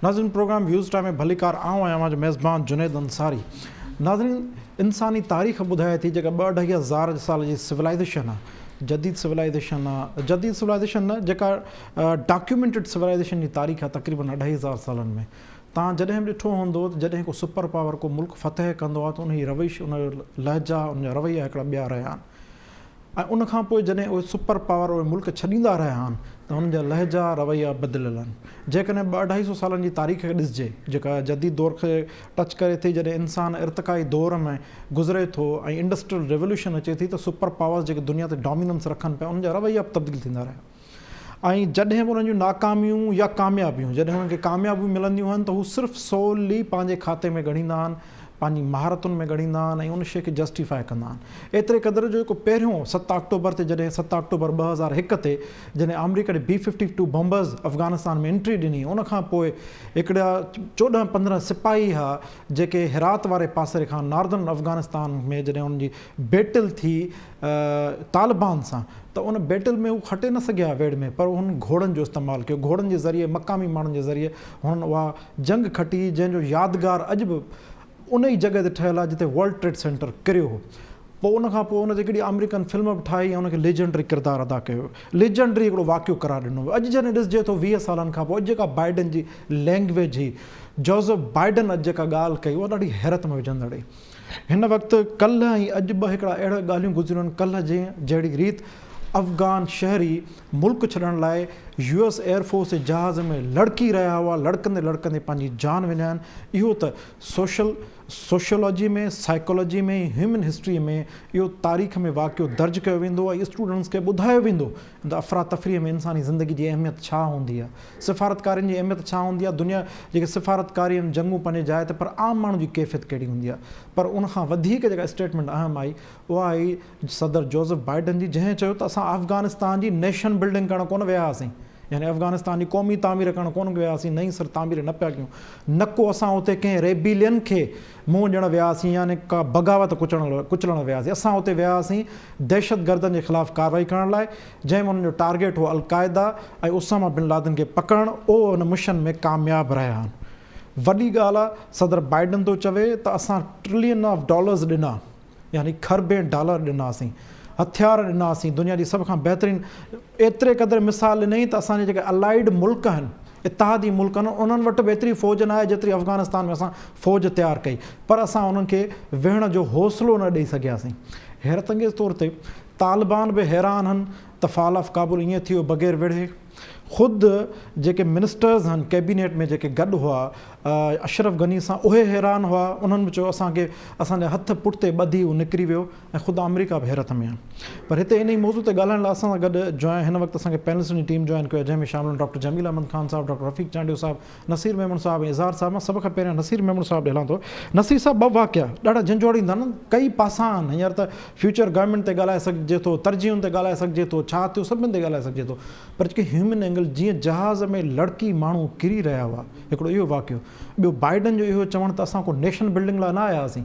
नाज़रीन programme views time में भलीकार आऊं आहियां मुंहिंजो मेज़बान जुनैद अंसारी। नाज़रीन इंसानी तारीख़ ॿुधाए थी जेका 2-2.5 साल जी सिविलाइज़ेशन आहे, जदीद सिविलाइज़ेशन न जेका डॉक्यूमेंटेड सिविलाइज़ेशन जी तारीख़ आहे तक़रीबन 2.5 सालनि में। तव्हां जॾहिं बि ॾिठो हूंदो त जॾहिं को सुपर पावर को मुल्क फ़तह कंदो आहे त उनजी रविश, उनजो लहजा, उनजा रवैया हिकिड़ा ॿिया रहिया आहिनि। ऐं उनखां पोइ जॾहिं उहे सुपर पावर उहे मुल्क छॾींदा रहिया आहिनि त हुननि जा लहजा रवैया बदिलियल आहिनि। जेकॾहिं 2-2.5 सालनि जी तारीख़ खे ॾिसिजे जेका जदीद दौर खे टच करे थी, जॾहिं इंसानु इर्तिक़ाई दौर में गुज़रे थो ऐं इंडस्ट्रियल रेवोल्यूशन अचे थी त सुपर पावर्स जेके दुनिया ते डोमिनेंस रखनि पिया उनजा रवैया तब्दील थींदा रहिया। ऐं जॾहिं बि उन्हनि जूं नाकामियूं या कामयाबियूं, जॾहिं उन्हनि खे कामयाबियूं मिलंदियूं आहिनि त हू सिर्फ़ु सोली पंहिंजे खाते में ॻणींदा आहिनि, पंहिंजी महारतुनि में ॻणींदा आहिनि ऐं उन शइ खे जस्टिफाए कंदा आहिनि। एतिरे क़दुरु जो जेको पहिरियों 7 अक्टूबर ते जॾहिं 7 अक्टूबर 2001 ते जॾहिं अमेरिका ॾे B-52 बॉम्बर्स अफ़गानिस्तान में एंट्री ॾिनी, उनखां पोइ हिकिड़ा 14-15 सिपाही हुआ जेके हिरात वारे पासे खां नॉर्दर्न अफ़गानिस्तान में जॾहिं उनजी बैटल थी तालिबान सां, त उन बैटल में हू खटे न सघिया वेड़ में, पर हुन घोड़नि जो इस्तेमालु कयो। घोड़नि जे ज़रिए, मक़ामी माण्हुनि जे ज़रिए हुननि उहा जंग खटी जंहिंजो यादगार अॼु बि उन ई जॻह ते ठहियलु आहे जिते वर्ल्ड ट्रेड सेंटर किरियो हो। पोइ उनखां पोइ उन ते हिकिड़ी अमेरिकन फिल्म बि ठाही ऐं उनखे लेजेंडरी किरदारु अदा कयो, लेजेंडरी हिकिड़ो वाक़ियो करार ॾिनो। अॼु जॾहिं ॾिसिजे थो 20 सालनि खां पोइ अॼु जेका बाइडन जी लैंग्वेज हुई, जोसेफ बाइडन अॼु जेका ॻाल्हि कई उहा ॾाढी हैरत में विझंदड़ हुई। हिन वक़्तु कल्ह ऐं अॼु ॿ हिकिड़ा अहिड़ा ॻाल्हियूं गुज़रियूं आहिनि। कल्ह जहिड़ी रीति अफ़गान शहरी मुल्क छॾण लाइ US एयरफोर्स जे जहाज़ में लड़की रहिया हुआ, लड़कंदे लड़कंदे पंहिंजी जान विञाइनि, इहो त सोशियोलॉजी में, साइकोलॉजी में, ह्यूमन हिस्ट्री में इहो तारीख़ में वाक़ियो दर्ज कयो वेंदो ऐं स्टूडेंट्स खे ॿुधायो वेंदो त अफ़रा तफ़रीअ में इंसानी ज़िंदगी जी अहमियत छा हूंदी आहे, सिफ़ारतकारियुनि जी अहमियत छा हूंदी आहे, दुनिया जेके सिफ़ारतकारी आहिनि जंगूं पंहिंजे जाइ ते, पर आम माण्हू जी कैफ़ियत कहिड़ी हूंदी आहे। पर उनखां वधीक जेका स्टेटमेंट अहम आई उहा आई सदर जोसेफ बाइडन जी, जंहिं चयो त असां अफ़गानिस्तान जी नेशन बिल्डिंग करणु कोन विया हुआसीं, यानी अफ़गानिस्तान जी क़ौमी तामीर करणु कोन विया हुआसीं, नई सर तामीर न पिया कयूं, न को असां उते कंहिं रेबिलियन खे मुंहुं ॾियणु विया हुआसीं, यानी का बग़ावत कुचलणु विया हुआसीं। असां उते विया हुआसीं दहशत गर्दनि जे ख़िलाफ़ु कार्रवाई करण लाइ, जंहिंमें उन्हनि जो टारगेट हो अल-क़ाइदा ऐं उसामा बिन लादेन खे पकड़णु। उहो उन मिशन में कामयाबु रहिया आहिनि। वॾी ॻाल्हि आहे सदर बाइडन थो चवे त असां $ट्रिलियन ॾिना, यानी खरबे डॉलर ॾिनासीं, हथियार ॾिनासीं, दुनिया जी सभ खां बहितरीनु एतिरे क़दुरु मिसाल ॾिनई त असांजे जेके अलाइड मुल्क आहिनि, इतिहादी मुल्क आहिनि, उन्हनि वटि बि एतिरी फ़ौज न आहे जेतिरी अफ़गानिस्तान में असां फ़ौज तयारु कई, पर असां उन्हनि खे विहण जो हौसलो न ॾेई सघियासीं। हैरत अंगेज़ तौर ते तालिबान बि हैरान आहिनि त फ़ाल ऑफ काबुल ईअं थियो बग़ैर विढ़े। ख़ुदि जेके मिनिस्टर्स आहिनि कैबिनेट में जेके गॾु हुआ अशरफ गनी सां, उहे हैरान हुआ। उन्हनि बि चयो असांखे असांजा हथ पुठिते ॿधी हू निकिरी वियो ऐं ख़ुदि अमेरिका बि हैरत में आहे। पर हिते इन ई मौज़ू ते ॻाल्हाइण लाइ असां सां गॾु जॉइन हिन वक़्तु असांखे पैनलिस्ट जी टीम जॉइन कयो, जंहिंमें शामिल डॉक्टर जमील अहमद ख़ान साहब, डॉक्टर रफ़ीक चांडियो साहब, नसीर मेमन साहब ऐं इज़हार साहब। मां सभ खां पहिरियों नसीर मेमन साहब ॾिलां थो। नसीर साहब, 2 वाक़िया ॾाढा झंझोड़ींदा आहिनि, कई पासा आहिनि। हींअर त फ्यूचर गवर्नमेंट ते ॻाल्हाए सघिजे थो, तरजीहुनि ते ॻाल्हाए सघिजे थो, छा थियो सभिनि ते ॻाल्हाए सघिजे थो, पर जेके ह्यूमन एंगल, जीअं जहाज़ में लड़की माण्हू किरी रहिया हुआ, हिकिड़ो इहो वाक़ियो। ॿियो बाइडन जो इहो चवणु त असां को नेशन बिल्डिंग लाइ न आया हुआसीं,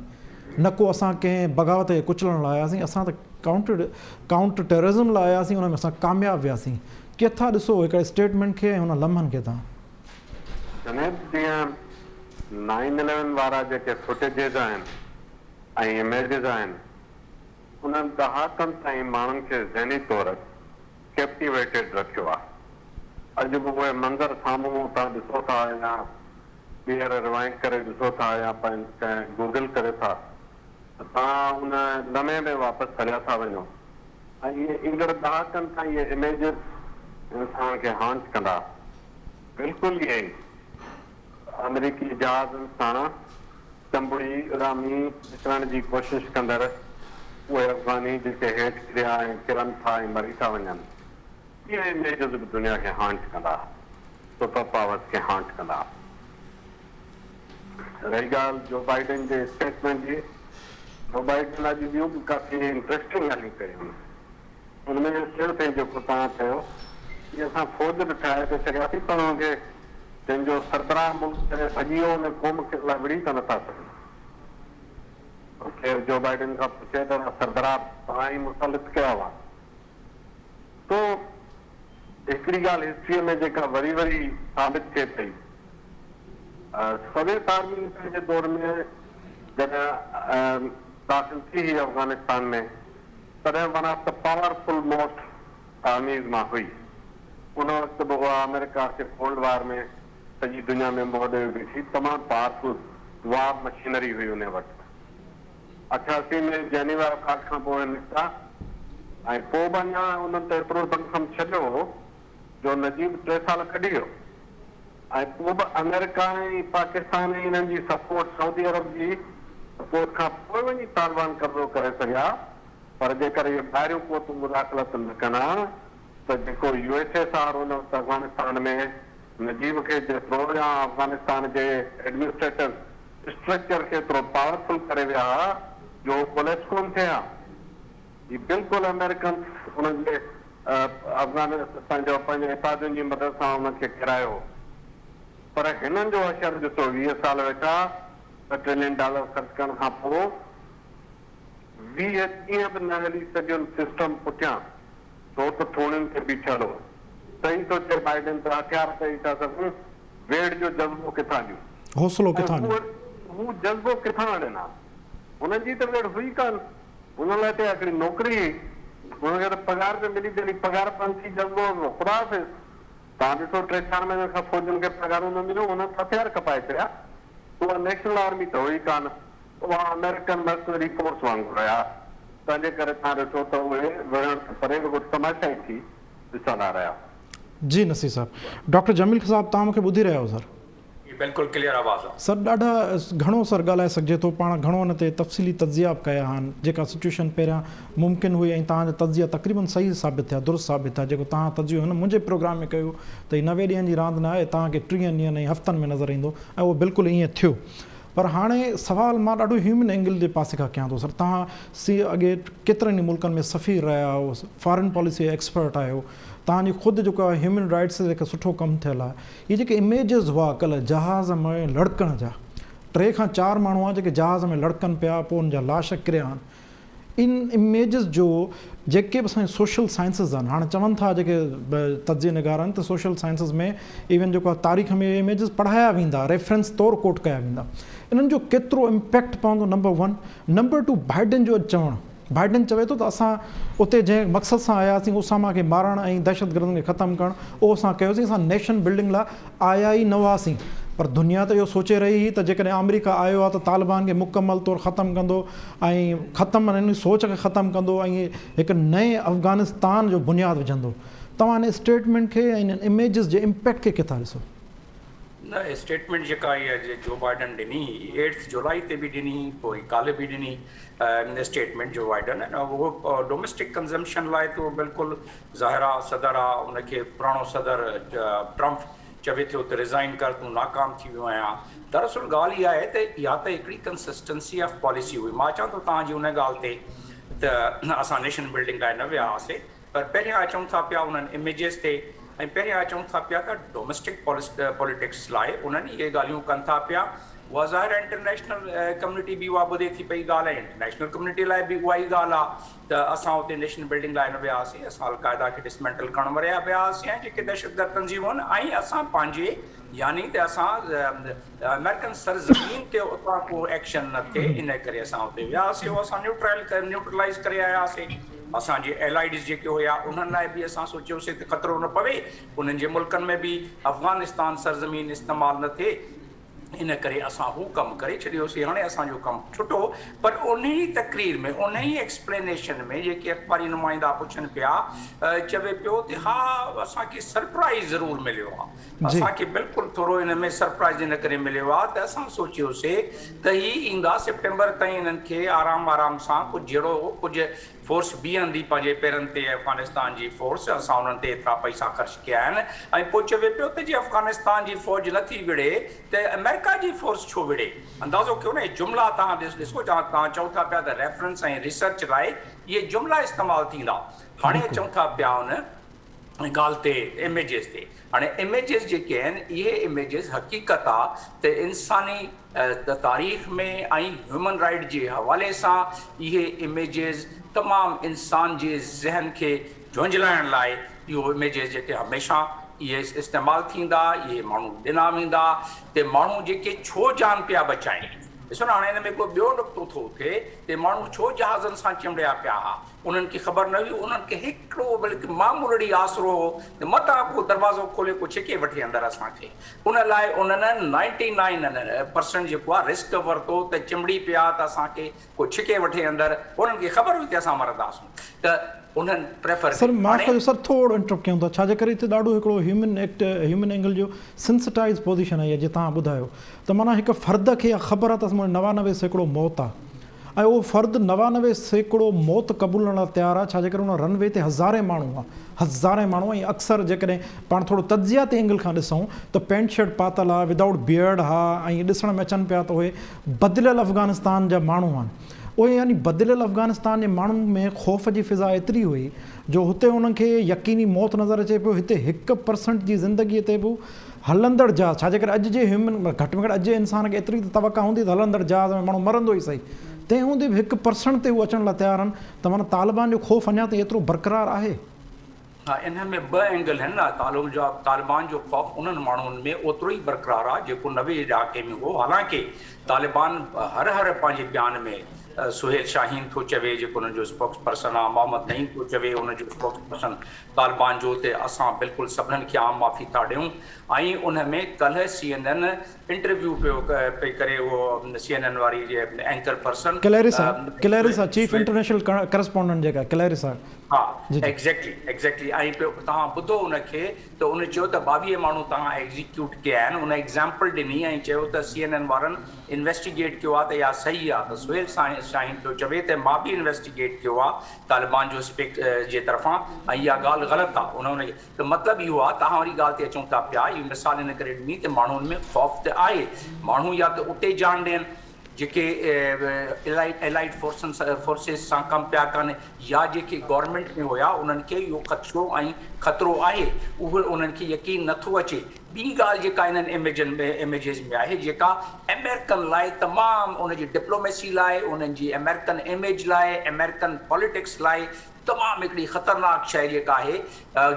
न को असां कंहिं बग़ावत खे कुचलण लाइ आया हुआसीं, असां त काउंटर टेररिज़म लाइ आया हुआसीं, उन में असां कामयाबु वियासीं। किथां ॾिसो हिकिड़े स्टेटमेंट खे ऐं हुन लम्हनि खे तव्हां? जीअं 9/11 वारा जेके फुटेजिस आहिनि ऐं इमेजिस आहिनि, उन्हनि दहाकनि ताईं माण्हुनि खे ज़हनी तौर कैप्टिवेटेड रखियो आहे। अॼु बि उहे मंज़र साम्हूं तव्हां ॾिसो था या ॿीहर रिवाइंड करे ॾिसो था या कंहिं गूगल करे था, तव्हां उन लम्हे में वापसि हलिया था वञो ऐं इहे ईंदड़ दहाकनि ताईं इहे इमेजिस इंसान खे हांट कंदा। बिल्कुलु इहे ई अमेरिकी जहाज़नि सां चंबड़ी उॾामी निकिरण जी कोशिशि कंदड़ उहे अफ़गानी जेके हेठि किरिया ऐं किरनि था ऐं मरी था वञनि, इहे इमेजिस बि दुनिया खे हांट कंदा, सुपर पावर्स खे हांट कंदा। रही ॻाल्हि जो बाइडन जे स्टेटमेंट जी, जो बाइडन अॼु ॿियूं बि काफ़ी इंट्रस्टिंग ॻाल्हियूं कयूं। हुनमें चयो अथई जेको तव्हां चयो की असां फ़ौज बि ठाहे त सघियासीं, पर हुनखे जंहिंजो सरबराह मुल्क करे भॼी वियो उन क़ौम खे लाइ विढ़ी त नथा सघूं। ख़ैर जो बाइडन खां पुछे त सरबराह तव्हां ई मुसलित कया हुआ। तो हिकिड़ी ॻाल्हि हिस्ट्रीअ में जेका वरी वरी साबित थिए पई सोवियत आर्मी के दौर में जॾहिं दाख़िल थी हुई अफगानिस्तान में तॾहिं one of the powerful most armies मां हुई। उन वक़्तु बि उहा अमेरिका के कोल्ड वार में सॼी दुनिया में मुहदे बि थी, तमामु पावरफुल वार मशीनरी हुई उन वक़्तु। 88 में जेनीवा काट खां पोइ निकिता ऐं पोइ बि अञा उन्हनि ते एतिरो दमखम छॾियो हो जो नजीब 3 साल कढी वियो ऐं पोइ बि अमेरिका ऐं पाकिस्तान ऐं इन्हनि जी सपोर्ट सऊदी अरब जी सपोर्ट खां पोइ वञी तालिबान कब्ज़ो करे सघिया। पर जेकर इहे ॿाहिरियों क़ुवतूं मुदाख़लत न कनि हा त जेको USSR हुन वक़्तु अफ़गानिस्तान में नजीब खे जेतिरो या अफ़गानिस्तान जे एडमिनिस्ट्रेटिव स्ट्रक्चर खे एतिरो पावरफुल करे विया हा जो कोलेप्स कोन थिए हा। ही बिल्कुलु अमेरिकन उन्हनि जे अफ़गानिस्तान जो पंहिंजे हिफ़ाज़तुनि जी मदद सां उनखे किरायो। पर हिननि जो असरु ॾिसो 20 साल वेठा $1 ट्रिलियन ख़र्च करण खां पोइ 20 ॾींहं बि न हली सघियुनि सिस्टम पुठियां, छो त थोड़ियुनि खे बीठल हो। सही थो चए बाइडेन त हथियार ॾेई था सघूं, वेड़ जो जज़्बो किथां ॾियूं, हौसलो किथां ॾियूं? हू जज़्बो किथां ॾिना? हुननि जी त वेड़ हुई कान। हुन लाइ त हिकिड़ी नौकिरी हुई, हुनखे त पघार ते मिली जॾहिं पघार पंथी जज़्बो हो ख़ुदा हाफ़िज़। तव्हां ॾिसो 3-4 महीननि खां फ़ौजियुनि खे पघारूं न मिलियूं, हुननि हथियार कपाए छॾिया। उहा नेशनल आर्मी त हुई कान, उहा अमेरिकन मर्सनरी फोर्स वांगुरु हुया। तंहिंजे करे तव्हां ॾिसो त उहे विढ़ण खां परे बि तमाशा ई थी ॾिसंदा रहिया। जी नसीर साहब। डॉक्टर जमील साहब तव्हां मूंखे ॿुधी रहिया आहियो सर? बिल्कुलु क्लियर आवाज़ आहे सर। ॾाढा घणो सर ॻाल्हाए सघिजे थो, पाण घणो हुन ते तफ़सीली तजिया बि कया आहिनि। जेका सिचुएशन पहिरियां मुमकिन हुई ऐं तव्हांजा तजिया तक़रीबन सही साबित थिया, दुरुस्त साबित थिया। जेको तव्हां तजियो हिन मुंहिंजे प्रोग्राम में कयो त हीअ 90 ॾींहंनि जी रांदि न आहे, तव्हांखे 30 ॾींहंनि ऐं हफ़्तनि में नज़र ईंदो ऐं उहो बिल्कुलु ईअं थियो। पर हाणे सुवाल मां ॾाढो ह्यूमन एंगल जे पासे खां कयां थो सर। तव्हां अॻे केतिरनि ई मुल्कनि में सफ़ीर रहिया आहियो, फॉरेन पॉलिसी एक्सपर्ट आहियो, तव्हांजी ख़ुदि जेको आहे ह्यूमन राइट्स ते जेको सुठो कमु थियल आहे। इहे जेके इमेजिस हुआ कल्ह जहाज़ में लड़कण जा, 3 खां 4 माण्हू हुआ जेके जहाज़ में लड़कनि पिया, पोइ उन जा लाश किरिया आहिनि। इन इमेजिस जो जेके बि असांजे सोशल साइंसिस आहिनि, हाणे चवनि था जेके तजिए निगार आहिनि त सोशल साइंसिस में इवन जेको आहे तारीख़ में इमेजिस पढ़ाया वेंदा, रेफरेंस तौरु कोट कया वेंदा। इन्हनि जो केतिरो इम्पैक्ट पवंदो, नंबर 1। नंबर 2, बाइडेन जो चवणु, बाइडेन चवे थो त असां उते जंहिं मक़सद सां आयासीं उसामा खे मारणु ऐं दहशतगर्दनि खे ख़तमु करणु, उहो असां कयोसीं। असां नेशन बिल्डिंग लाइ आया ई न हुआसीं। पर दुनिया त इहो सोचे रही हुई त जेकॾहिं अमेरिका आयो आहे त तालिबान खे मुकमल तौरु ख़तमु कंदो ऐं ख़तमु इन सोच खे ख़तमु कंदो ऐं हिकु नए अफ़गानिस्तान जो बुनियादु विझंदो। तव्हां इन स्टेटमेंट खे ऐं इन इमेजिस जे इम्पैक्ट खे किथां ॾिसो? न, स्टेटमेंट जेका इहा जो बाइडन ॾिनी 8 जुलाई ते बि ॾिनी, पोइ काल्ह बि ॾिनी स्टेटमेंट जो बाइडन आहे न, उहो डोमेस्टिक कंज़म्पशन लाइ त बिल्कुलु ज़ाहिर आहे। सदर आहे, उनखे पुराणो सदर ट्रम्प चवे थो त रिज़ाइन कर, तूं नाकाम थी वियो आहियां। दरअसल ॻाल्हि इहा आहे त इहा त हिकिड़ी कंसिस्टेंसी ऑफ पॉलिसी हुई। मां चवां थो तव्हांजी उन ॻाल्हि ते त असां नेशन बिल्डिंग लाइ न विया हुआसीं, पर पहिरियां अचूं था पिया उन्हनि इमेजिस ते, ऐं पहिरियां अचूं था पिया त डोमेस्टिक पॉलिटिक्स लाइ उन्हनि इहे ॻाल्हियूं कनि था पिया। उहा ज़ाहिर आहे इंटरनेशनल कम्युनिटी बि उहा ॿुधे थी पई ॻाल्हि, ऐं इंटरनेशनल कम्युनिटी लाइ बि उहा ई ॻाल्हि आहे त असां हुते नेशन बिल्डिंग लाइ न विया हुआसीं, असां अलक़ाइदा खे डिसमेंटल करण विया हुआसीं ऐं जेके दहशतगर्द तंज़ीमूं आहिनि, ऐं असां पंहिंजे यानी त असां अमेरिकन सरज़मीन ते उतां को एक्शन न थिए इन करे असां हुते विया हुआसीं। उहो असां न्यूट्रलाइज़ करे आया हुआसीं। असांजे एलाइड्स जेके हुया उन्हनि लाइ बि असां सोचियोसीं त ख़तरो न पवे, उन्हनि जे मुल्कनि में बि अफ़गानिस्तान सरज़मीन इस्तेमालु न थिए, इन करे असां हू कमु करे छॾियोसीं। हाणे असांजो कमु छुटो, पर उन ई तक़रीर में, उन ई एक्सप्लेनेशन में जेके अख़बारी नुमाइंदा पुछनि पिया, चवे पियो त हा असांखे सरप्राइज़ ज़रूरु मिलियो आहे। असांखे बिल्कुलु थोरो इन में सरप्राइज़ इन करे मिलियो आहे त असां सोचियोसीं त हीअ ईंदा सितंबर ताईं, इन्हनि खे आराम सां कुझु जहिड़ो कुझु फोर्स बीहंदी पंहिंजे पेरनि ते, अफ़गानिस्तान जी फोर्स। असां उन्हनि ते एतिरा पैसा ख़र्च कया आहिनि। ऐं पोइ चवे पियो त जे अफ़गानिस्तान जी फ़ौज नथी विढ़े त अमेरिका जी फोर्स छो विढ़े। अंदाज़ो कयो न, जुमिला तव्हां ॾिसो, तव्हां चओ था पिया त रेफरेंस ऐं रिसर्च लाइ इहे जुमिला इस्तेमालु थींदा। हाणे अचूं था पिया उन ॻाल्हि ते, इमेजिस ते। हाणे इमेजिस जेके आहिनि, इहे इमेजिस हक़ीक़त आहे त इंसानी तारीख़ में ऐं ह्यूमन राइट जे हवाले सां इहे इमेजिस तमामु इंसान जे ज़हन खे झुंझलाइण लाइ इहो इमेजिस जेके हमेशह ये इस्तेमाल थींदा, ये माण्हू ॾिना वेंदा, ते माण्हू जेके छो जान पिया बचाइनि। ॾिसो न हाणे हिन में को ॿियो नुक़्तो थो थिए ते माण्हू छो जहाज़नि सां चिमड़िया पिया हुआ, उन्हनि खे ख़बर न हुई, उन्हनि खे हिकिड़ो बल्कि मामूली आसरो हो त मतां को दरवाज़ो खोले को छिके वठे अंदरि असांखे। उन लाइ उन्हनि 99% जेको आहे रिस्क वरितो त चिमड़ी पिया त असांखे को छिके वठे अंदरि, उन्हनि खे ख़बर हुई त असां मरंदासीं, त उन्हनि प्रेफर सर माफ़ कजो सर थोरो इंटरप्ट कयूं था, छाजे करे हिते ॾाढो हिकिड़ो ह्यूमन एंगल जो सेंसिटाइज़ पोज़ीशन आहे जीअं तव्हां ॿुधायो त माना हिकु फ़र्द खे ख़बर आहे त 99% मौत आहे ऐं उहो फ़र्द 99% मौत क़बूलण लाइ तयारु आहे, छाजे करे उन रनवे ते हज़ारे माण्हू आहे, हज़ारे माण्हू। ऐं अक्सर जेकॾहिं पाण थोरो तजियाती एंगल खां ॾिसूं त पैंट शर्ट पातल आहे, विदाउट बियर्ड हा, ऐं ॾिसण में अचनि पिया त उहे बदिलियल अफ़गानिस्तान जा माण्हू आहिनि। उहे यानी बदिलियल अफ़गानिस्तान जे माण्हुनि में ख़ौफ़ जी फिज़ा एतिरी हुई जो हुते उन्हनि खे यकीनी मौत नज़र अचे पियो। हिते 1% जी ज़िंदगीअ ते बि हलंदड़ जहाज़, छाजे करे अॼु जे ह्यूमन घटि में घटि अॼु जे इंसान खे एतिरी त तवका हूंदी त हलंदड़ जहाज़ में माण्हू मरंदो ई सही, तंहिं हूंदे बि 1% ते उहे अचण लाइ तयारु आहिनि, त माना तालिबान जो ख़ौफ़ अञा ताईं एतिरो बरक़रार आहे। हाँ, इन में ॿ एंगल आहिनि न। तालिबान जो ख़ौफ़ उन्हनि माण्हुनि में ओतिरो ई बरक़रार आहे जेको 90 ॾहाके में हो। हालांकि तालिबान हर पंहिंजे बयान में सुहेल शाहीन थो चवे जेको उन्हनि जो स्पोक्स पर्सन आहे, मोहम्मद नईम थो चवे उनजो स्पोक्स पर्सन तालिबान जो, ते असां बिल्कुलु सभिनीनि खे आम माफ़ी था ॾियूं। ऐं उन में कल्ह CNN इंटरव्यू पई करे, उहो CNN वारी anchor person Clarissa chief international correspondent जेका क्लैरिसा, हा एग्जैक्टली ऐं पियो तव्हां ॿुधो उनखे त उन चयो त 22 माण्हू तव्हां एग्जीक्यूट कया आहिनि। उन एग्ज़ाम्पल ॾिनी ऐं चयो त CNN वारनि इन्वेस्टिगेट कयो आहे त इहा सही आहे। त सुहेल शाहीन पियो चवे त मां बि इन्वेस्टिगेट कयो आहे तालिबान जो जे तरफ़ां, ऐं इहा ॻाल्हि ग़लति आहे। उन्होंने त मतिलबु इहो आहे, तव्हां वारी ॻाल्हि ते अचूं था पिया, इहा मिसाल इन करे ॾिनी त माण्हुनि में ख़ौफ़ त आहे। माण्हू या त उते जान ॾियनि जेके एलाइड फोर्सिस सां कमु पिया कनि, या जेके गवर्नमेंट में हुया उन्हनि खे इहो ख़दशो ऐं ख़तरो आहे, उहो उन्हनि खे यकीन नथो अचे। ॿी ॻाल्हि जेका इन्हनि इमेजिस में आहे, जेका अमेरिकन लाइ तमामु उनजी डिप्लोमेसी लाइ, उन्हनि जी अमेरिकन इमेज लाइ, अमेरिकन पॉलिटिक्स लाइ तमामु हिकिड़ी ख़तरनाक शइ जेका आहे,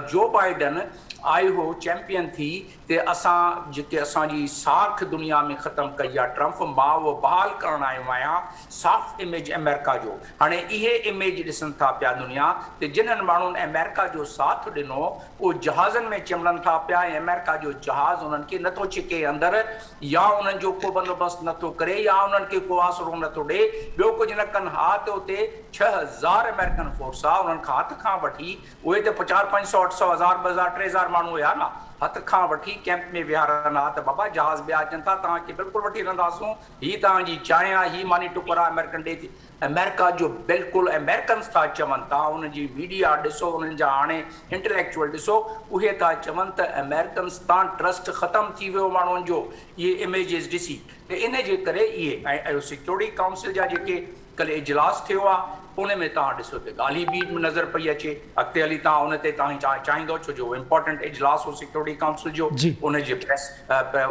जो बाइडन आयो हो चैंपियन थी ते असां जेके असांजी साख दुनिया में ख़तमु कई आहे ट्रम्प, मां उहो बहाल करणु आयो आहियां सॉफ्ट इमेज अमेरिका जो। हाणे इहे इमेज ॾिसनि था पिया दुनिया ते जिन्हनि माण्हुनि अमेरिका जो साथ ॾिनो उहो जहाज़नि में चिमड़नि था पिया, ऐं अमेरिका जो जहाज़ उन्हनि खे नथो छिके अंदरि, या उन्हनि जो को बंदोबस्तु नथो करे, या उन्हनि खे को आसरो नथो ॾे, ॿियो कुझु न कनि। हा त उते 6000 अमेरिकन फोर्स आहे, उन्हनि खां हथ खां वठी उहे त 400 500 800 1000 2000 3000 माण्हू हुया न, हथ खां वठी कैंप में विहारनि हा त बाबा जहाज़ ॿिया अचनि था, तव्हांखे बिल्कुलु वठी हलंदासूं, हीअ तव्हांजी चांहि आहे, हीअ मानी टुकर आहे अमेरिकन ॾे थी। अमेरिका जो बिल्कुलु अमेरिकन्स था चवनि था, उनजी मीडिया ॾिसो, उन्हनि जा हाणे इंटेलेक्चुअल ॾिसो, उहे था चवनि त अमेरिकन्स तां ट्रस्ट ख़तमु थी वियो माण्हुनि जो इहे इमेजिस ॾिसी। त इन जे करे इहे ऐं सिक्योरिटी काउंसिल जा जेके कल्ह इजलास थियो आहे उन में तव्हां ॾिसो त ॻाल्हि बि नज़र पई अचे। अॻिते हली तव्हां उन ते तव्हां चाहींदो, छो जो इम्पोर्टेंट इजलास हो सिक्योरिटी काउंसिल जो, उनजी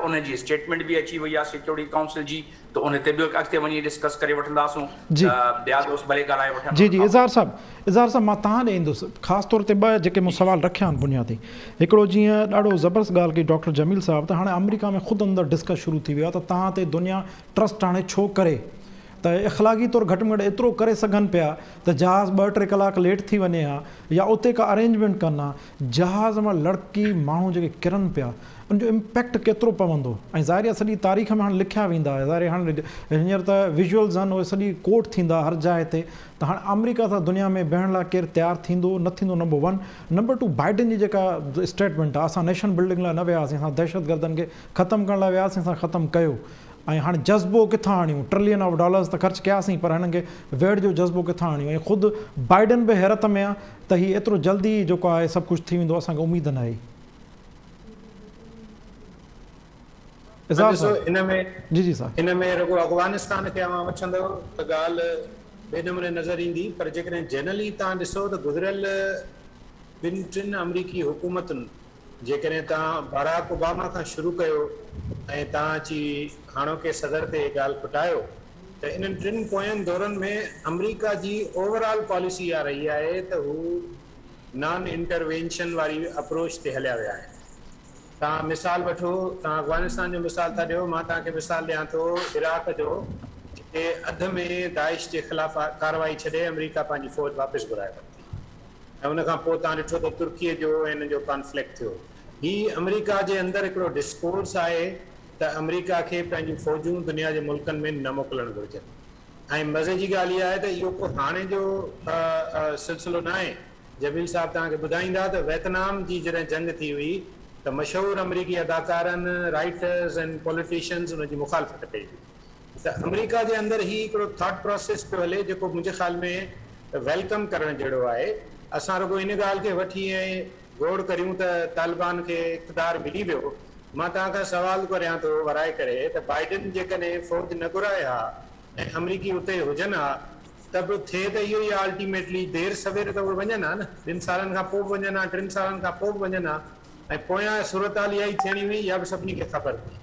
उनजी स्टेटमेंट बि अची वई आहे सिक्योरिटी काउंसिल जी, त उन ते बि अॻिते वञी डिस्कस करे वठंदासूं। ॿिया दोस्त भले ॻाल्हाए वठनि। जी इज़हार साहब मां तव्हां ॾे ईंदुसि, ख़ासि तौर ते ॿ जेके मूं सुवाल रखिया आहिनि बुनियादी। हिकिड़ो जीअं ॾाढो ज़बरदस्त ॻाल्हि कई डॉक्टर जमील साहब, त हाणे अमेरिका में ख़ुदि अंदरि डिस्कस शुरू थी वियो आहे त तव्हां ते दुनिया ट्रस्ट हाणे छो करे, त इख़लाक़ी तौरु घटि में घटि एतिरो करे सघनि पिया त जहाज़ 2-3 कलाक लेट थी वञे हा, या उते का अरेंजमेंट कनि हा, जहाज़ मां लड़की माण्हू जेके किरनि पिया उनजो इम्पैक्ट केतिरो पवंदो। ऐं ज़ाहिर आहे सॼी तारीख़ में हाणे लिखिया वेंदा, ज़ाहिर हाणे हींअर त विजुअल्स आहिनि उहे सॼी कोट थींदा हर जाइ ते। त हाणे अमेरिका सां दुनिया में बीहण लाइ केरु तयारु थींदो न थींदो, नंबर 1। नंबर 2, बाइडन जी जेका स्टेटमेंट आहे, असां नेशन बिल्डिंग लाइ न वियासीं, असां दहशतगर्दनि खे ख़तमु करण लाइ वियासीं, असां ख़तमु कयो। ऐं हाणे जज़्बो किथां आणियूं, $1 ट्रिलियन त ख़र्चु कयासीं, पर हिननि खे वेड़ जो जज़्बो किथां आणियूं। ऐं ख़ुदि बाइडन बि हैरत में आहे त हीउ एतिरो जल्दी जेको आहे सभु कुझु थी वेंदो, असांखे उमेद न आहे। जी साहब, इन में रुगो अफ़गानिस्तान खे आवां वठंदो त ॻाल्हि ॿिए नमूने नज़र ईंदी, पर जेकॾहिं जनरली तव्हां ॾिसो त गुज़िरियल 2-3 अमरीकी हुकूमतुनि, जेकॾहिं तव्हां बराक ओबामा खां शुरू कयो ऐं तव्हां अची हाणोके सदर ते ॻाल्हि खुटायो, त इन्हनि 3 पोयनि दौरनि में अमरीका जी ओवरऑल पॉलिसी इहा रही आहे त हू नॉन इंटरवेंशन वारी अप्रोच ते हलिया विया आहिनि। तव्हां मिसाल वठो, तव्हां अफ़गानिस्तान जो मिसाल था ॾियो, मां तव्हांखे मिसाल ॾियां थो इराक जो, जिते अध में दाइश जे ख़िलाफ़ कार्रवाई छॾे अमेरिका पंहिंजी फ़ौज वापसि घुराए वरिती, ऐं उन खां पोइ तव्हां ॾिठो त तुर्कीअ जो ऐं हिन जो कॉन्फ्लिक्ट थियो। हीउ अमेरिका जे अंदरि हिकिड़ो डिस्कोर्स आहे त अमेरिका खे पंहिंजूं फ़ौजूं दुनिया जे मुल्कनि में न मोकिलणु घुरिजनि। ऐं मज़े जी ॻाल्हि इहा आहे त इहो को हाणे जो सिलसिलो न आहे। जमील साहब तव्हांखे ॿुधाईंदा त वियतनाम जी जॾहिं जंग थी हुई त मशहूरु अमरीकी अदाकारनि, राइटर्स एंड पॉलिटिशियंस उनजी मुखालफ़त कई हुई। त अमेरिका जे अंदरि ही हिकिड़ो थॉट प्रोसेस पियो हले जेको मुंहिंजे ख़्याल में वेलकम करण जहिड़ो आहे। असां रुगो इन ॻाल्हि खे वठी ऐं गौर करियूं त तालिबान खे इक़्तिदार मिली वियो। मां तव्हां खां सवाल करियां थो वराए करे त बाइडन जेकॾहिं फ़ौज न घुराए हा ऐं अमरीकी उते हुजनि हा त बि थिए त इहो ई अल्टीमेटली देरि सवेर त उहे वञनि हा न, 2 सालनि खां पोइ बि वञनि हा, 3 सालनि खां पोइ बि वञनि हा, ऐं पोयां सूरत हाल इहा ई थियणी हुई, इहा बि सभिनी खे ख़बर हुई।